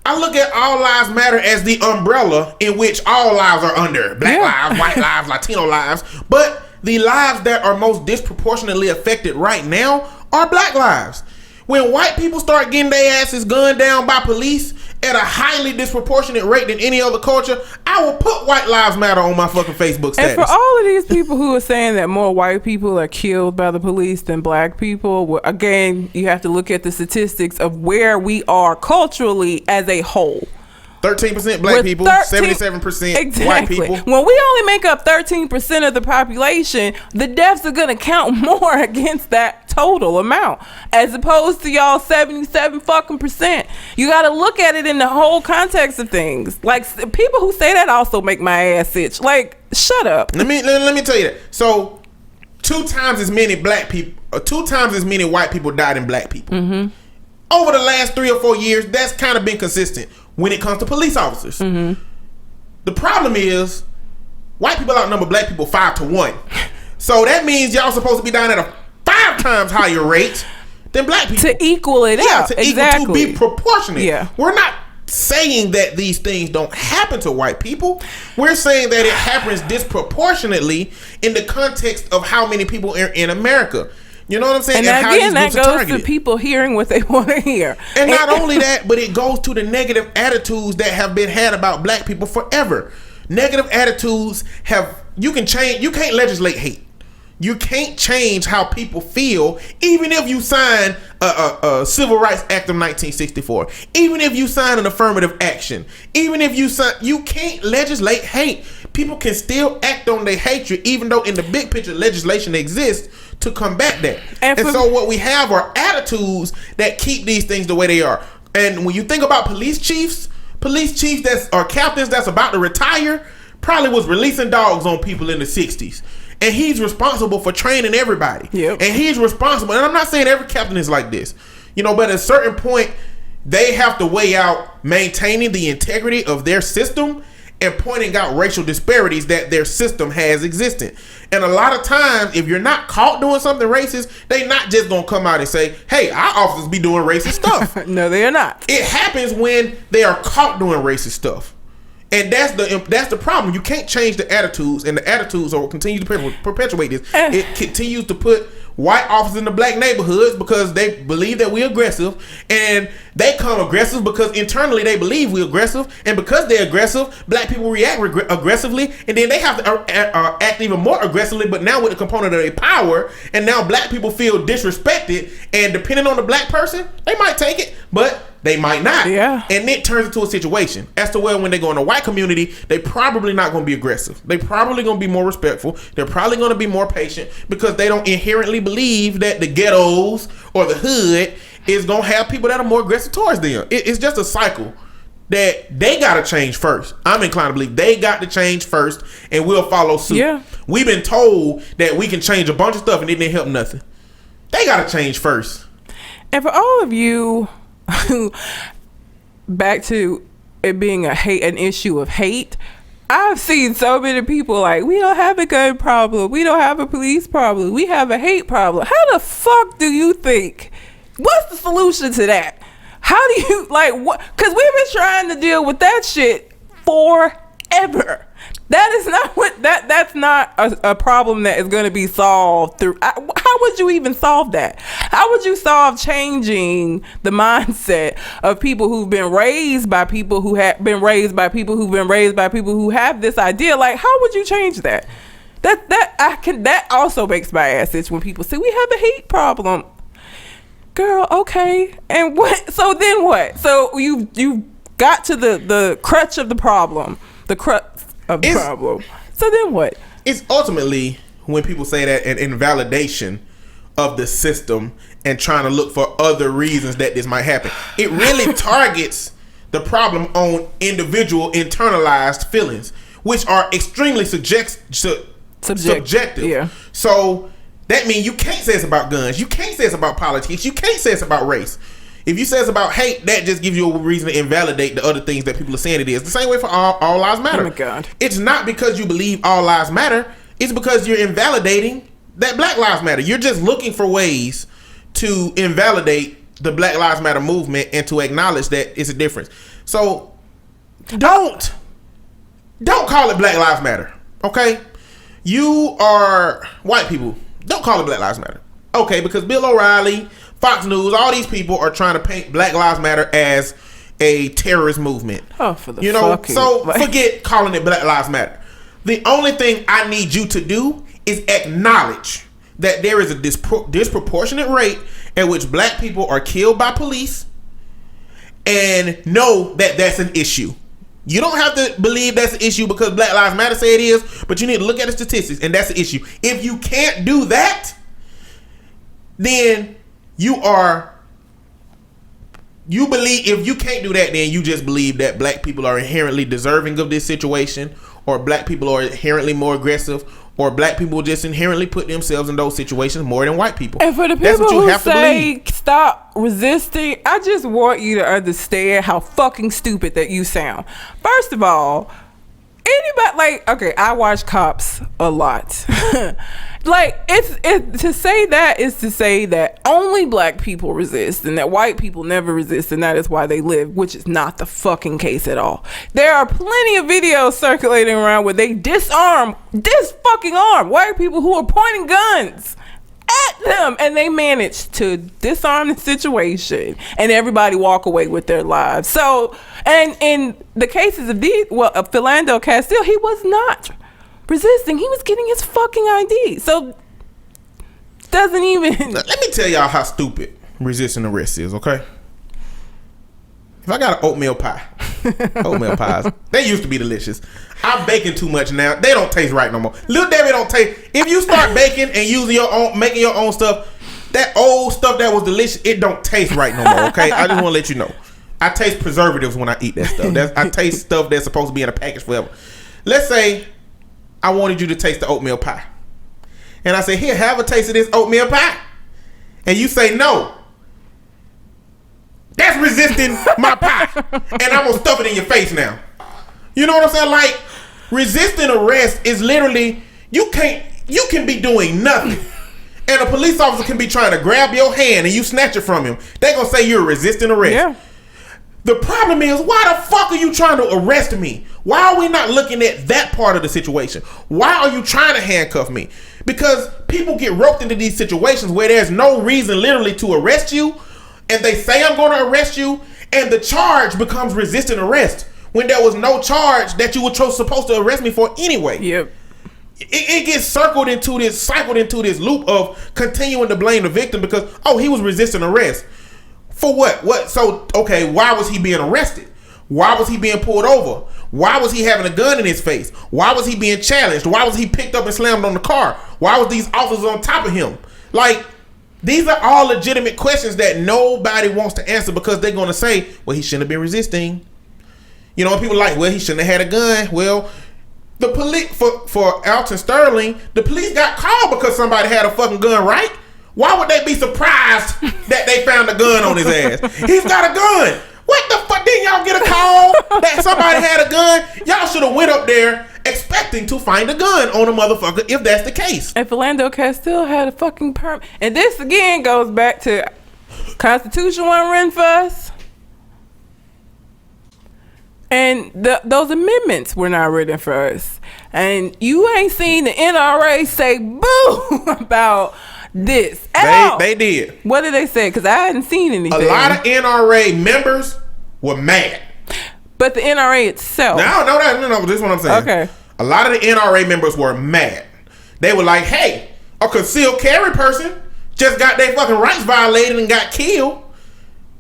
[SPEAKER 1] I look at all lives matter as the umbrella in which all lives are under. Black lives, white lives, Latino lives. But the lives that are most disproportionately affected right now are black lives. When white people start getting their asses gunned down by police at a highly disproportionate rate than any other culture, I will put white lives matter on my fucking Facebook status.
[SPEAKER 2] And for all of these people who are saying that more white people are killed by the police than black people, well, again, you have to look at the statistics of where we are culturally as a whole.
[SPEAKER 1] 13% black people, 77% white people.
[SPEAKER 2] When we only make up 13% of the population, the deaths are going to count more against that total amount, as opposed to y'all 77 fucking percent. You got to look at it in the whole context of things. Like, people who say that also make my ass itch. Like, shut up.
[SPEAKER 1] Let me tell you that. So, 2 times as many black people, or 2 times as many white people died than black people. Mm-hmm. Over the last 3 or 4 years, that's kind of been consistent when it comes to police officers. Mm-hmm. The problem is white people outnumber black people 5-1. So that means y'all supposed to be down at a 5 times higher rate than black people.
[SPEAKER 2] To equal it out.
[SPEAKER 1] To be proportionate.
[SPEAKER 2] Yeah.
[SPEAKER 1] We're not saying that these things don't happen to white people. We're saying that it happens disproportionately in the context of how many people are in America. You know what I'm saying?
[SPEAKER 2] And again, that goes to people hearing what they want to hear.
[SPEAKER 1] And not only that, but it goes to the negative attitudes that have been had about black people forever. Negative attitudes you can't legislate hate. You can't change how people feel, even if you sign a Civil Rights Act of 1964. Even if you sign an affirmative action. Even if you can't legislate hate. People can still act on their hatred, even though in the big picture legislation exists to combat that. And so what we have are attitudes that keep these things the way they are. And when you think about police chiefs or captains that's about to retire, probably was releasing dogs on people in the 60s. And he's responsible for training everybody.
[SPEAKER 2] Yep.
[SPEAKER 1] And he's responsible. And I'm not saying every captain is like this, but at a certain point, they have to weigh out maintaining the integrity of their system and pointing out racial disparities that their system has existed. And a lot of times, if you're not caught doing something racist, they not just gonna come out and say, hey, our officers be doing racist stuff.
[SPEAKER 2] No, they are not.
[SPEAKER 1] It happens when they are caught doing racist stuff. And that's the problem. You can't change the attitudes, and the attitudes will continue to perpetuate this. It continues to put white officers in the black neighborhoods because they believe that we're aggressive, and they come aggressive because internally they believe we're aggressive, and because they're aggressive, black people react aggressively, and then they have to act even more aggressively, but now with the component of their power, and now black people feel disrespected, and depending on the black person, they might take it, but they might not.
[SPEAKER 2] Yeah.
[SPEAKER 1] And it turns into a situation as to where when they go in the white community, they probably not going to be aggressive. They probably going to be more respectful. They're probably going to be more patient because they don't inherently believe that the ghettos or the hood is going to have people that are more aggressive towards them. It's just a cycle that they got to change first. I'm inclined to believe they got to change first and we'll follow suit.
[SPEAKER 2] Yeah.
[SPEAKER 1] We've been told that we can change a bunch of stuff and it didn't help nothing. They got to change first.
[SPEAKER 2] And for all of you, back to it being an issue of hate, I've seen so many people like, we don't have a gun problem. We don't have a police problem. We have a hate problem. How the fuck do you think? What's the solution to that? How do you, like, what? Because we've been trying to deal with that shit forever. That is not what, that's not a problem that is going to be solved through. How would you even solve that? How would you solve changing the mindset of people who've been raised by people who have been raised by people who've been raised by people who have this idea? Like, how would you change that? That also makes my ass itch when people say we have a hate problem. Girl, okay. And what? So then what? So you got to the crutch of the problem. The crutch of the problem. So then what?
[SPEAKER 1] It's ultimately when people say that an invalidation of the system and trying to look for other reasons that this might happen. It really targets the problem on individual internalized feelings, which are extremely subjective.
[SPEAKER 2] Yeah.
[SPEAKER 1] So that means you can't say it's about guns. You can't say it's about politics. You can't say it's about race. If you say it's about hate, that just gives you a reason to invalidate the other things that people are saying it is. The same way for all lives matter.
[SPEAKER 2] Oh my God.
[SPEAKER 1] It's not because you believe all lives matter. It's because you're invalidating that Black Lives Matter. You're just looking for ways to invalidate the Black Lives Matter movement and to acknowledge that it's a difference. So don't call it Black Lives Matter. Okay? You are white people. Don't call it Black Lives Matter. Okay, because Bill O'Reilly, Fox News, all these people are trying to paint Black Lives Matter as a terrorist movement.
[SPEAKER 2] Oh, for the
[SPEAKER 1] fucking... So forget calling it Black Lives Matter. The only thing I need you to do is acknowledge that there is a disproportionate rate at which Black people are killed by police, and know that that's an issue. You don't have to believe that's an issue because Black Lives Matter say it is, but you need to look at the statistics, and that's an issue. If you can't do that, then you believe, if you can't do that, then you just believe that Black people are inherently deserving of this situation, or Black people are inherently more aggressive, or Black people just inherently put themselves in those situations more than white people.
[SPEAKER 2] And for the people who say stop resisting, I just want you to understand how fucking stupid that you sound. First of all, anybody, like, okay, I watch Cops a lot. Like, it's to say that is to say that only Black people resist and that white people never resist, and that is why they live, which is not the fucking case at all. There are plenty of videos circulating around where they disarm white people who are pointing guns at them, and they manage to disarm the situation and everybody walk away with their lives. So, and in the cases of Philando Castile, he was not resisting. He was getting his fucking ID. So doesn't even...
[SPEAKER 1] Let me tell y'all how stupid resisting arrest is, okay? If I got an oatmeal pie, oatmeal pies, they used to be delicious. I'm baking too much now. They don't taste right no more. Little Debbie don't taste... If you start baking and using your own, making your own stuff, that old stuff that was delicious, it don't taste right no more, okay? I just want to let you know. I taste preservatives when I eat that stuff. I taste stuff that's supposed to be in a package forever. Let's say I wanted you to taste the oatmeal pie. And I say, here, have a taste of this oatmeal pie. And you say no. That's resisting my pie. And I'm going to stuff it in your face now. You know what I'm saying? Like, resisting arrest is literally, you can be doing nothing. And a police officer can be trying to grab your hand and you snatch it from him. They're going to say you're resisting arrest. Yeah. The problem is, why the fuck are you trying to arrest me? Why are we not looking at that part of the situation? Why are you trying to handcuff me? Because people get roped into these situations where there's no reason literally to arrest you, and they say I'm going to arrest you, and the charge becomes resisting arrest when there was no charge that you were supposed to arrest me for anyway.
[SPEAKER 2] Yep.
[SPEAKER 1] It gets cycled into this loop of continuing to blame the victim because, oh, he was resisting arrest. For what? So, okay, why was he being arrested? Why was he being pulled over? Why was he having a gun in his face? Why was he being challenged? Why was he picked up and slammed on the car? Why was these officers on top of him? Like, these are all legitimate questions that nobody wants to answer because they're going to say, well, he shouldn't have been resisting. You know, people are like, well, he shouldn't have had a gun. Well, the police, for Alton Sterling, the police got called because somebody had a fucking gun, right? Why would they be surprised that they found a gun on his ass? He's got a gun. What the fuck? Didn't y'all get a call that somebody had a gun, y'all should have went up there expecting to find a gun on a motherfucker if that's the case.
[SPEAKER 2] And Philando Castile had a fucking permit. And this again goes back to Constitution wasn't written for us. And those amendments were not written for us. And you ain't seen the NRA say boo about this at all.
[SPEAKER 1] They did.
[SPEAKER 2] What did they say? Because I hadn't seen anything.
[SPEAKER 1] A lot of NRA members were mad.
[SPEAKER 2] But the NRA itself.
[SPEAKER 1] No, this is what I'm saying.
[SPEAKER 2] Okay.
[SPEAKER 1] A lot of the NRA members were mad. They were like, hey, a concealed carry person just got their fucking rights violated and got killed.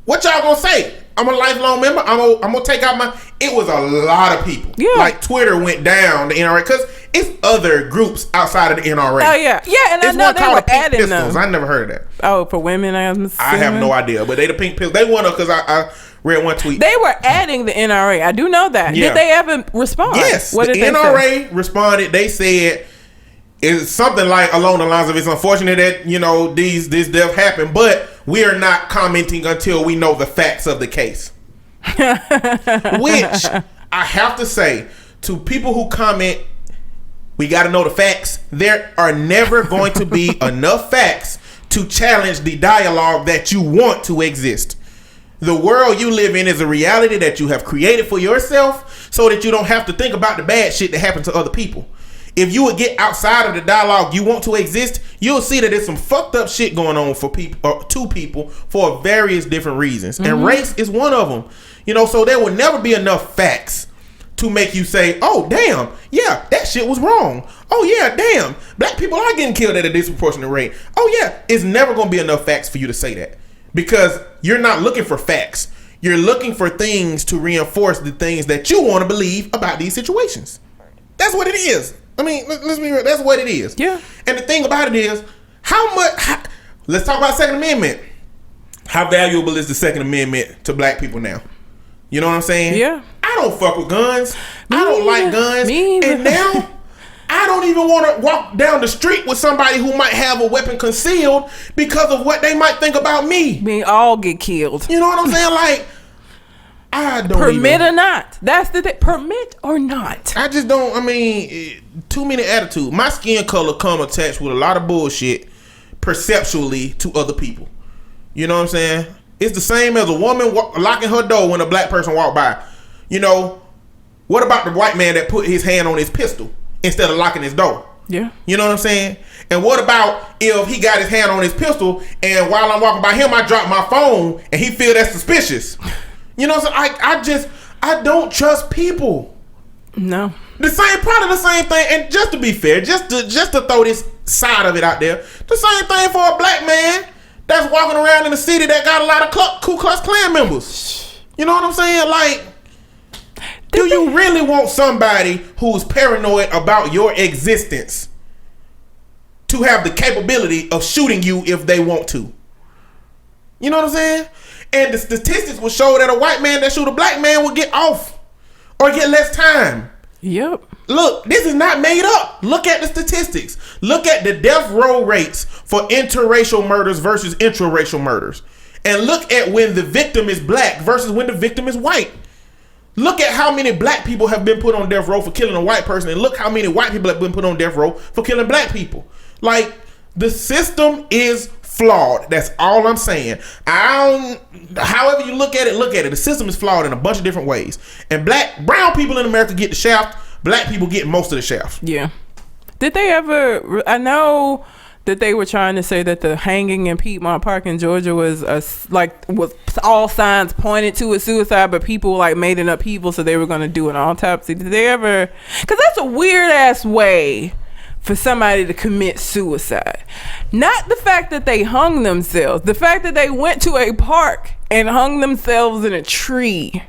[SPEAKER 1] What y'all gonna say? I'm a lifelong member. I'm gonna take out my... It was a lot of people.
[SPEAKER 2] Yeah.
[SPEAKER 1] Like Twitter went down the NRA because it's other groups outside of the NRA.
[SPEAKER 2] Oh yeah, yeah, and
[SPEAKER 1] it's
[SPEAKER 2] I know they were adding
[SPEAKER 1] pistols.
[SPEAKER 2] them.
[SPEAKER 1] I never heard of that.
[SPEAKER 2] Oh, for women, I
[SPEAKER 1] have no idea, but they the pink pistols. They won up because I read one tweet.
[SPEAKER 2] They were adding the NRA. I do know that.
[SPEAKER 1] Yeah.
[SPEAKER 2] Did they ever respond?
[SPEAKER 1] Yes,
[SPEAKER 2] What did
[SPEAKER 1] the
[SPEAKER 2] they
[SPEAKER 1] NRA
[SPEAKER 2] say?
[SPEAKER 1] responded. They said it's something like along the lines of it's unfortunate that this death happened, but we are not commenting until we know the facts of the case. Which I have to say to people who comment, we got to know the facts. There are never going to be enough facts to challenge the dialogue that you want to exist. The world you live in is a reality that you have created for yourself so that you don't have to think about the bad shit that happened to other people. If you would get outside of the dialogue you want to exist, you'll see that there's some fucked up shit going on for people, to people, for various different reasons. Mm-hmm. And race is one of them. So there will never be enough facts to make you say, oh, damn, yeah, that shit was wrong. Oh, yeah, damn, black people are getting killed at a disproportionate rate. Oh, yeah, it's never going to be enough facts for you to say that. Because you're not looking for facts. You're looking for things to reinforce the things that you want to believe about these situations. That's what it is. I mean, let's be real. That's what it is.
[SPEAKER 2] Yeah.
[SPEAKER 1] And the thing about it is, let's talk about Second Amendment. How valuable is the Second Amendment to black people now? You know what I'm saying?
[SPEAKER 2] Yeah.
[SPEAKER 1] I don't fuck with guns. I don't like guns.
[SPEAKER 2] Me either.
[SPEAKER 1] And now, I don't even want to walk down the street with somebody who might have a weapon concealed because of what they might think about me.
[SPEAKER 2] We all get killed.
[SPEAKER 1] You know what I'm saying? Like, I don't
[SPEAKER 2] permit or not. That's the thing. Permit or not.
[SPEAKER 1] I just don't. Too many attitude. My skin color come attached with a lot of bullshit perceptually to other people. You know what I'm saying? It's the same as a woman locking her door when a black person walk by. What about the white man that put his hand on his pistol instead of locking his door?
[SPEAKER 2] Yeah. You
[SPEAKER 1] know what I'm saying? And what about if he got his hand on his pistol and while I'm walking by him, I drop my phone and he feel that's suspicious? You know what I'm saying? I don't trust people.
[SPEAKER 2] No.
[SPEAKER 1] Probably the same thing. And just to be fair, just to throw this side of it out there, the same thing for a black man that's walking around in a city that got a lot of Ku Klux Klan members. You know what I'm saying? Like, do you really want somebody who's paranoid about your existence to have the capability of shooting you if they want to? You know what I'm saying? And the statistics will show that a white man that shoot a black man will get off or get less time.
[SPEAKER 2] Yep.
[SPEAKER 1] Look, this is not made up. Look at the statistics. Look at the death row rates for interracial murders versus intraracial murders. And look at when the victim is black versus when the victim is white. Look at how many black people have been put on death row for killing a white person, and look how many white people have been put on death row for killing black people. Like, the system is flawed. That's all I'm saying. However you look at it. The system is flawed in a bunch of different ways. And brown people in America get the shaft. Black people get most of the shaft.
[SPEAKER 2] Yeah. Did they ever? I know that they were trying to say that the hanging in Piedmont Park in Georgia was all signs pointed to a suicide, but people made an upheaval, so they were going to do an autopsy. Did they ever? Because that's a weird ass way for somebody to commit suicide. Not the fact that they hung themselves, the fact that they went to a park and hung themselves in a tree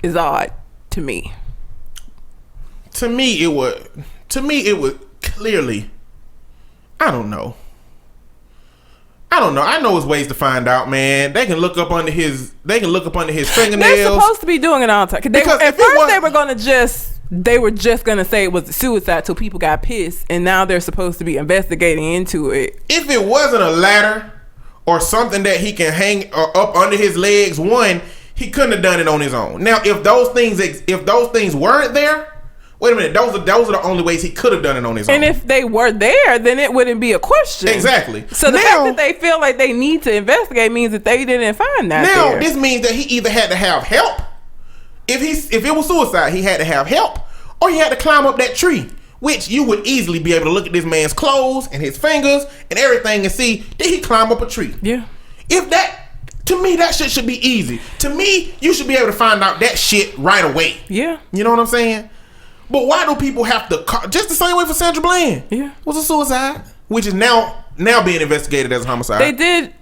[SPEAKER 2] is odd to me.
[SPEAKER 1] To me it was clearly, I don't know. I know there's ways to find out, man. They can look up under his fingernails.
[SPEAKER 2] They're supposed to be doing it all the time. At first they were just gonna say it was a suicide till people got pissed, and now they're supposed to be investigating into it.
[SPEAKER 1] If it wasn't a ladder or something that he can hang up under his legs, one, he couldn't have done it on his own. Now, if those things weren't there, wait a minute, those are the only ways he could have done it on his own.
[SPEAKER 2] And if they were there, then it wouldn't be a question.
[SPEAKER 1] Exactly.
[SPEAKER 2] So the fact that they feel like they need to investigate means that they didn't find that.
[SPEAKER 1] Now,
[SPEAKER 2] there.
[SPEAKER 1] this means that he either had to have help. If it was suicide, he had to have help, or he had to climb up that tree, which you would easily be able to look at this man's clothes and his fingers and everything and see, did he climb up a tree?
[SPEAKER 2] Yeah.
[SPEAKER 1] To me, that shit should be easy. To me, you should be able to find out that shit right away.
[SPEAKER 2] Yeah.
[SPEAKER 1] You know what I'm saying? But why do people have to just the same way for Sandra Bland?
[SPEAKER 2] Yeah.
[SPEAKER 1] Was a suicide, which is now being investigated as a homicide.
[SPEAKER 2] They did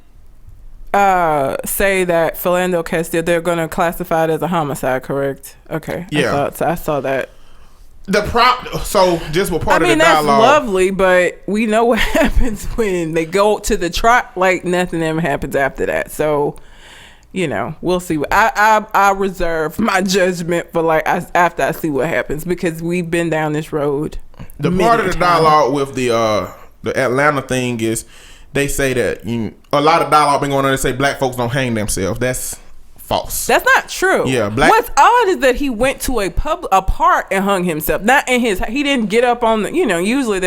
[SPEAKER 2] say that Philando Castile, they're going to classify it as a homicide, correct? Okay.
[SPEAKER 1] Yeah.
[SPEAKER 2] I saw that.
[SPEAKER 1] So just for part of the dialogue.
[SPEAKER 2] That's lovely, but we know what happens when they go to the trial. Like nothing ever happens after that. So, we'll see. I reserve my judgment for after I see what happens, because we've been down this road.
[SPEAKER 1] The part of the dialogue with the Atlanta thing is they say that a lot of dialogue been going on. They say black folks don't hang themselves. That's false.
[SPEAKER 2] That's not true.
[SPEAKER 1] Yeah,
[SPEAKER 2] what's odd is that he went to a park and hung himself. Not in he didn't get up on the, usually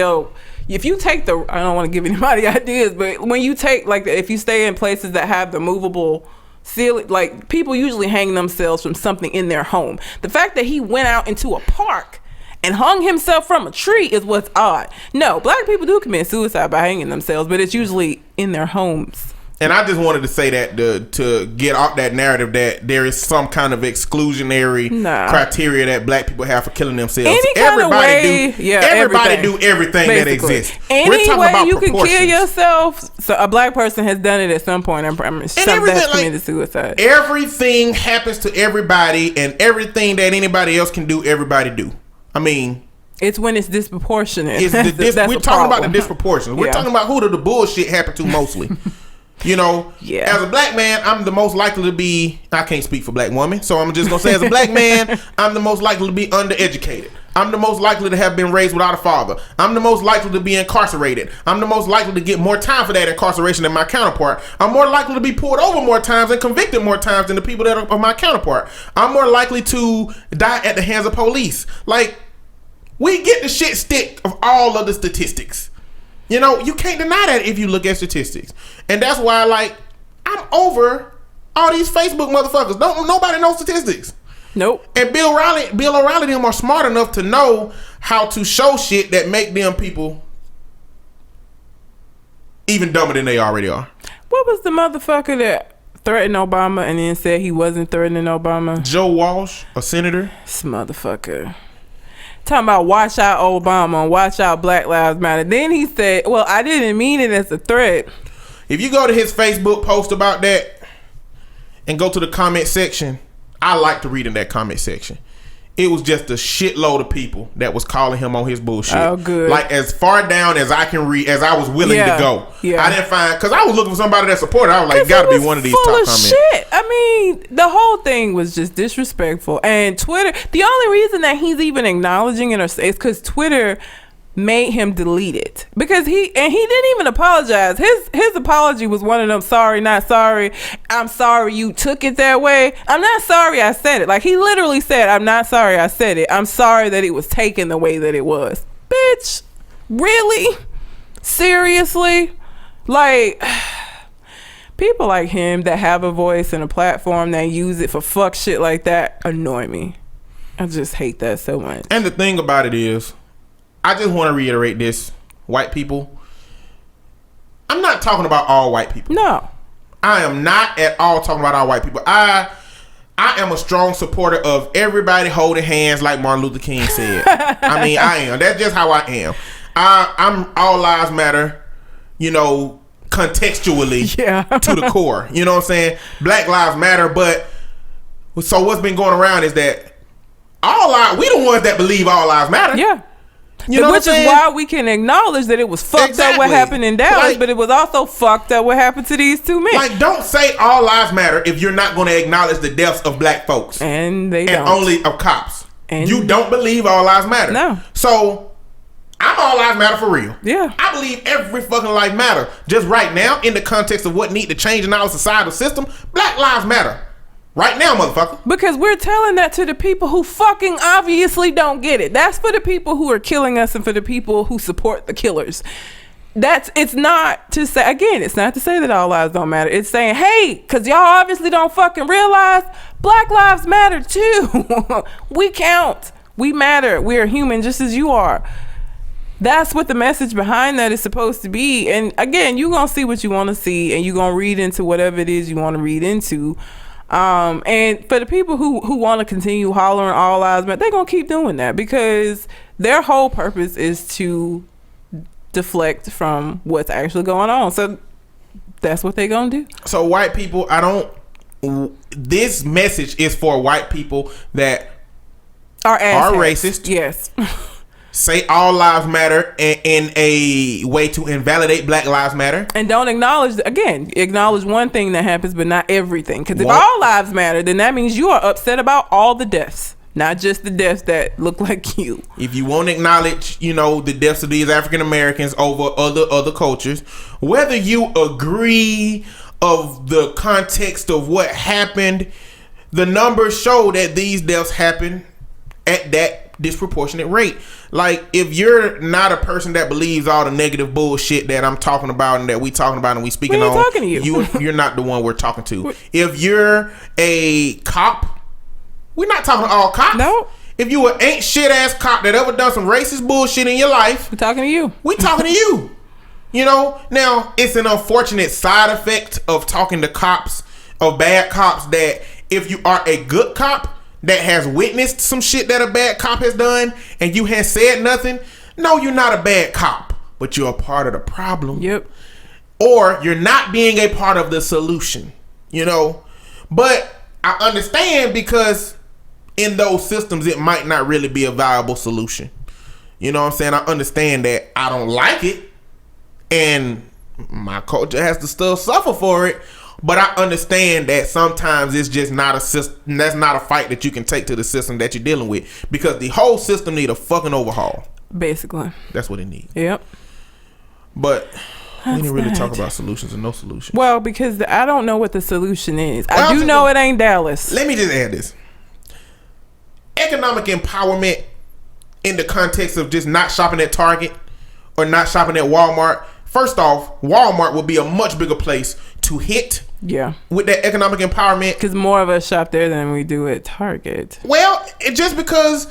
[SPEAKER 2] if you take I don't want to give anybody ideas, but when you take if you stay in places that have the movable ceiling, people usually hang themselves from something in their home. The fact that he went out into a park and hung himself from a tree is what's odd. No, black people do commit suicide by hanging themselves, but it's usually in their homes.
[SPEAKER 1] And I just wanted to say that to get off that narrative that there is some kind of exclusionary criteria that black people have for killing themselves. Everybody do everything basically. That exists.
[SPEAKER 2] Any way you can kill yourself, so a black person has done it at some point. I'm committed suicide.
[SPEAKER 1] Everything happens to everybody, and everything that anybody else can do, everybody do. I mean,
[SPEAKER 2] it's when it's disproportionate.
[SPEAKER 1] We're talking about the disproportion. We're talking about who the bullshit happened to mostly. As a black man, I'm the most likely to be, I can't speak for black women, so I'm just going to say as a black man, I'm the most likely to be undereducated. I'm the most likely to have been raised without a father. I'm the most likely to be incarcerated. I'm the most likely to get more time for that incarceration than my counterpart. I'm more likely to be pulled over more times and convicted more times than the people that are my counterpart. I'm more likely to die at the hands of police. We get the shit stick of all of the statistics. You can't deny that if you look at statistics. And that's why, I'm over all these Facebook motherfuckers. Nobody knows statistics.
[SPEAKER 2] Nope.
[SPEAKER 1] And Bill O'Reilly them are smart enough to know how to show shit that make them people even dumber than they already are.
[SPEAKER 2] What was the motherfucker that threatened Obama and then said he wasn't threatening Obama?
[SPEAKER 1] Joe Walsh, a senator.
[SPEAKER 2] This motherfucker. Talking about watch out Obama and watch out Black Lives Matter. Then he said, well, I didn't mean it as a threat.
[SPEAKER 1] If you go to his Facebook post about that and go to the comment section, I like to read in that comment section. It was just a shitload of people that was calling him on his bullshit.
[SPEAKER 2] Oh, good.
[SPEAKER 1] As far down as I can read, as I was willing to go.
[SPEAKER 2] Yeah.
[SPEAKER 1] I didn't find, because I was looking for somebody that supported. I was like, gotta be one of these top comments.
[SPEAKER 2] Shit. I mean, the whole thing was just disrespectful. And Twitter, the only reason that he's even acknowledging it is because Twitter made him delete it, because he didn't even apologize. His apology was one of them sorry not sorry, I'm sorry you took it that way, I'm not sorry I said it. He literally said, I'm not sorry I said it, I'm sorry that it was taken the way that it was. Bitch, really? Seriously? People like him that have a voice and a platform that use it for fuck shit like that annoy me. I just hate that so much.
[SPEAKER 1] And the thing about it is, I just want to reiterate this. White people, I'm not talking about all white people.
[SPEAKER 2] No.
[SPEAKER 1] I am not at all talking about all white people. I am a strong supporter of everybody holding hands like Martin Luther King said. I mean, I am. That's just how I am. I'm all lives matter, contextually to the core. You know what I'm saying? Black lives matter, but so what's been going around is that we the ones that believe all lives matter.
[SPEAKER 2] Yeah. Which is why we can acknowledge that it was fucked up what happened in Dallas, but it was also fucked up what happened to these two men.
[SPEAKER 1] Don't say all lives matter if you're not going to acknowledge the deaths of black folks.
[SPEAKER 2] And they don't.
[SPEAKER 1] And only of cops. And you don't believe all lives matter.
[SPEAKER 2] No.
[SPEAKER 1] So, I'm all lives matter for real.
[SPEAKER 2] Yeah.
[SPEAKER 1] I believe every fucking life matter. Just right now, in the context of what need to change in our societal system, black lives matter. Right now, motherfucker.
[SPEAKER 2] Because we're telling that to the people who fucking obviously don't get it. That's for the people who are killing us and for the people who support the killers. It's not to say, again, it's not to say that all lives don't matter. It's saying, hey, because y'all obviously don't fucking realize Black lives matter too. We count. We matter. We are human just as you are. That's what the message behind that is supposed to be. And again, you're going to see what you want to see and you're going to read into whatever it is you want to read into. And for the people who want to continue hollering all lives matter, they're going to keep doing that because their whole purpose is to deflect from what's actually going on. So that's what they're going to do.
[SPEAKER 1] So white people, this message is for white people that are racist.
[SPEAKER 2] Yes.
[SPEAKER 1] Say all lives matter in a way to invalidate Black lives matter.
[SPEAKER 2] And don't acknowledge one thing that happens, but not everything. Because if all lives matter, then that means you are upset about all the deaths, not just the deaths that look like you.
[SPEAKER 1] If you won't acknowledge, the deaths of these African Americans over other cultures, whether you agree of the context of what happened, the numbers show that these deaths happen at that disproportionate rate. Like, if you're not a person that believes all the negative bullshit that I'm talking about and that we talking about and we speaking on,
[SPEAKER 2] talking to you.
[SPEAKER 1] You're not the one we're talking to. If you're a cop, we're not talking to all cops.
[SPEAKER 2] No.
[SPEAKER 1] If you an ain't shit ass cop that ever done some racist bullshit in your life,
[SPEAKER 2] we're talking to you.
[SPEAKER 1] We talking to you. Now it's an unfortunate side effect of talking to cops, of bad cops, that if you are a good cop that has witnessed some shit that a bad cop has done and you has said nothing, no, you're not a bad cop, but you're a part of the problem.
[SPEAKER 2] Yep.
[SPEAKER 1] Or you're not being a part of the solution, But I understand, because in those systems, it might not really be a viable solution. You know what I'm saying? I understand that I don't like it and my culture has to still suffer for it. But I understand that sometimes it's just not a system. That's not a fight that you can take to the system that you're dealing with, because the whole system need a fucking overhaul.
[SPEAKER 2] Basically,
[SPEAKER 1] that's what it needs.
[SPEAKER 2] Yep.
[SPEAKER 1] But we didn't really talk about solutions or no solutions.
[SPEAKER 2] Well, because I don't know what the solution is. I do know it ain't Dallas.
[SPEAKER 1] Let me just add this: economic empowerment in the context of just not shopping at Target or not shopping at Walmart. First off, Walmart would be a much bigger place to hit.
[SPEAKER 2] Yeah.
[SPEAKER 1] With that economic empowerment.
[SPEAKER 2] Because more of us shop there than we do at Target.
[SPEAKER 1] Well, just because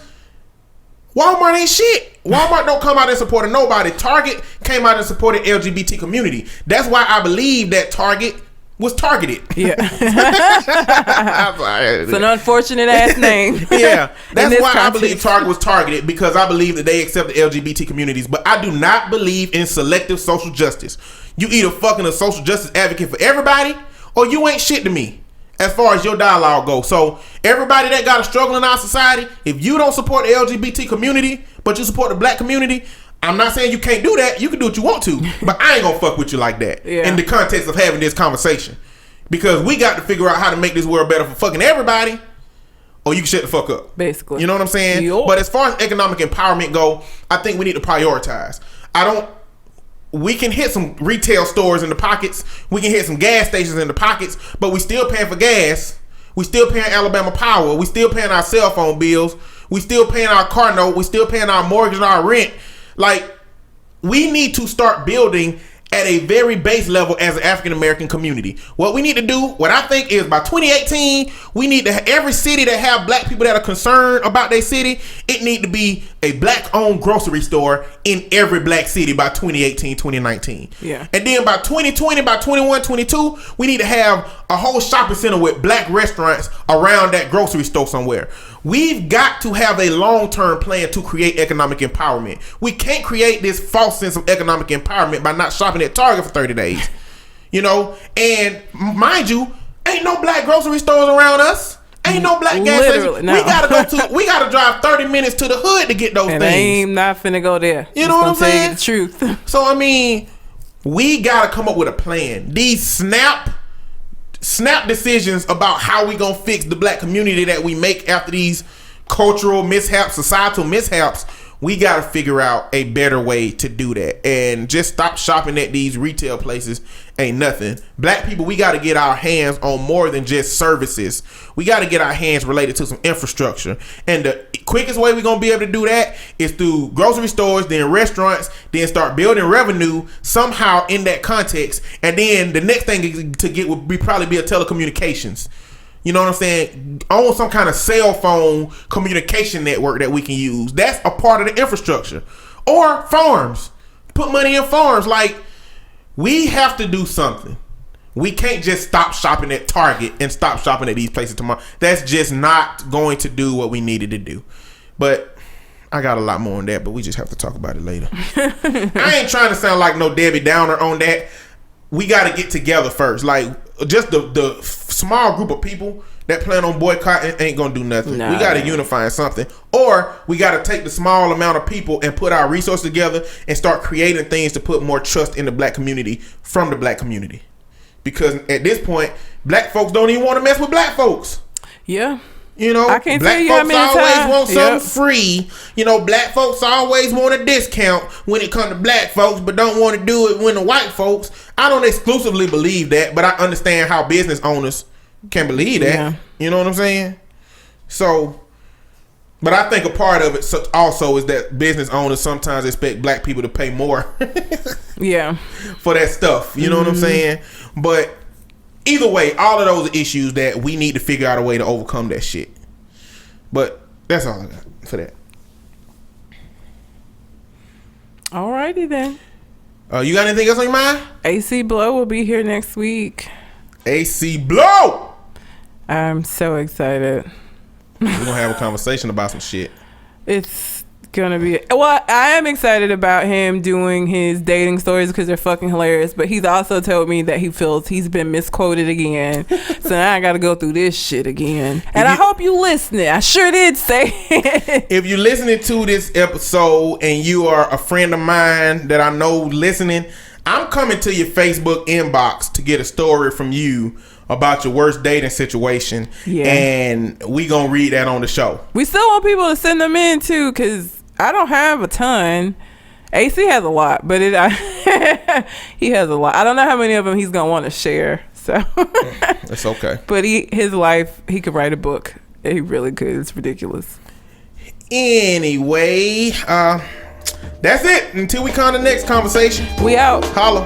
[SPEAKER 1] Walmart ain't shit. Walmart don't come out in support of nobody. Target came out and supported LGBT community. That's why I believe that Target was targeted.
[SPEAKER 2] Yeah. It's an unfortunate ass name.
[SPEAKER 1] Yeah. That's why I believe Target was targeted, because I believe that they accept the LGBT communities. But I do not believe in selective social justice. You either fucking a social justice advocate for everybody, or you ain't shit to me as far as your dialogue goes. So everybody that got a struggle in our society, if you don't support the LGBT community, but you support the Black community, I'm not saying you can't do that. You can do what you want to, but I ain't gonna fuck with you like that in the context of having this conversation, because we got to figure out how to make this world better for fucking everybody, or you can shut the fuck up.
[SPEAKER 2] Basically,
[SPEAKER 1] you know what I'm saying?
[SPEAKER 2] Yo.
[SPEAKER 1] But as far as economic empowerment go, I think we need to prioritize. We can hit some retail stores in the pockets. We can hit some gas stations in the pockets, but we still paying for gas. We still paying Alabama Power. We still paying our cell phone bills. We still paying our car note. We still paying our mortgage and our rent. Like, we need to start building at a very base level as an African American community. What we need to do, what I think is, by 2018, we need to, every city that have Black people that are concerned about their city, it need to be a Black owned grocery store in every Black city by 2018, 2019.
[SPEAKER 2] Yeah.
[SPEAKER 1] And then by 2020, by 21, 22, we need to have a whole shopping center with Black restaurants around that grocery store somewhere. We've got to have a long-term plan to create economic empowerment. We can't create this false sense of economic empowerment by not shopping at Target for 30 days. And mind you, ain't no Black grocery stores around us. Ain't no Black gas stations.
[SPEAKER 2] No.
[SPEAKER 1] We gotta drive 30 minutes to the hood to get those things.
[SPEAKER 2] I ain't not finna go there.
[SPEAKER 1] You know what I'm saying?
[SPEAKER 2] The truth.
[SPEAKER 1] So I mean, we gotta come up with a plan. These snap decisions about how we gonna fix the Black community that we make after these cultural mishaps, societal mishaps, we got to figure out a better way to do that. And just stop shopping at these retail places ain't nothing. Black people, we got to get our hands on more than just services. We got to get our hands related to some infrastructure. And the quickest way we're going to be able to do that is through grocery stores, then restaurants, then start building revenue somehow in that context. And then the next thing to get would be probably be a telecommunications. You know what I'm saying? On some kind of cell phone communication network that we can use. That's a part of the infrastructure. Or farms. Put money in farms. Like, we have to do something. We can't just stop shopping at Target and stop shopping at these places tomorrow. That's just not going to do what we needed to do. But I got a lot more on that, but we just have to talk about it later. I ain't trying to sound like no Debbie Downer on that. We got to get together first. Like, just the small group of people that plan on boycotting ain't gonna do nothing.
[SPEAKER 2] No.
[SPEAKER 1] We got to unify in something, or we got to take the small amount of people and put our resources together and start creating things to put more trust in the black community from the black community. Because at this point, black folks don't even want to mess with black folks.
[SPEAKER 2] Yeah.
[SPEAKER 1] You know,
[SPEAKER 2] I can't
[SPEAKER 1] black
[SPEAKER 2] tell you
[SPEAKER 1] folks
[SPEAKER 2] how many
[SPEAKER 1] always
[SPEAKER 2] times.
[SPEAKER 1] want something free. You know, black folks always want a discount when it comes to black folks, but don't want to do it when the white folks. I don't exclusively believe that, but I understand how business owners can believe that.
[SPEAKER 2] Yeah.
[SPEAKER 1] You know what I'm saying? So, but I think a part of it also is that business owners sometimes expect black people to pay more.
[SPEAKER 2] Yeah.
[SPEAKER 1] For that stuff. You know what I'm saying? But either way, all of those issues that we need to figure out a way to overcome that shit. But that's all I got for that.
[SPEAKER 2] Alrighty then.
[SPEAKER 1] You got anything else on your mind?
[SPEAKER 2] AC Blow will be here next week.
[SPEAKER 1] AC Blow!
[SPEAKER 2] I'm so excited.
[SPEAKER 1] We're going to have a conversation about some shit.
[SPEAKER 2] It's gonna be, well, I am excited about him doing his dating stories because they're fucking hilarious, but he's also told me that he feels he's been misquoted again. So now I gotta go through this shit again. And I hope you listening. I sure did say it.
[SPEAKER 1] If you're listening to this episode and you are a friend of mine that I know listening, I'm coming to your Facebook inbox to get a story from you about your worst dating situation. Yeah. And we gonna read that on the show.
[SPEAKER 2] We still want people to send them in too, because I don't have a ton. AC has a lot, but he has a lot. I don't know how many of them he's gonna want to share. So
[SPEAKER 1] it's okay.
[SPEAKER 2] But his life, he could write a book. He really could. It's ridiculous.
[SPEAKER 1] Anyway, that's it. Until we come to the next conversation.
[SPEAKER 2] We out.
[SPEAKER 1] Holla.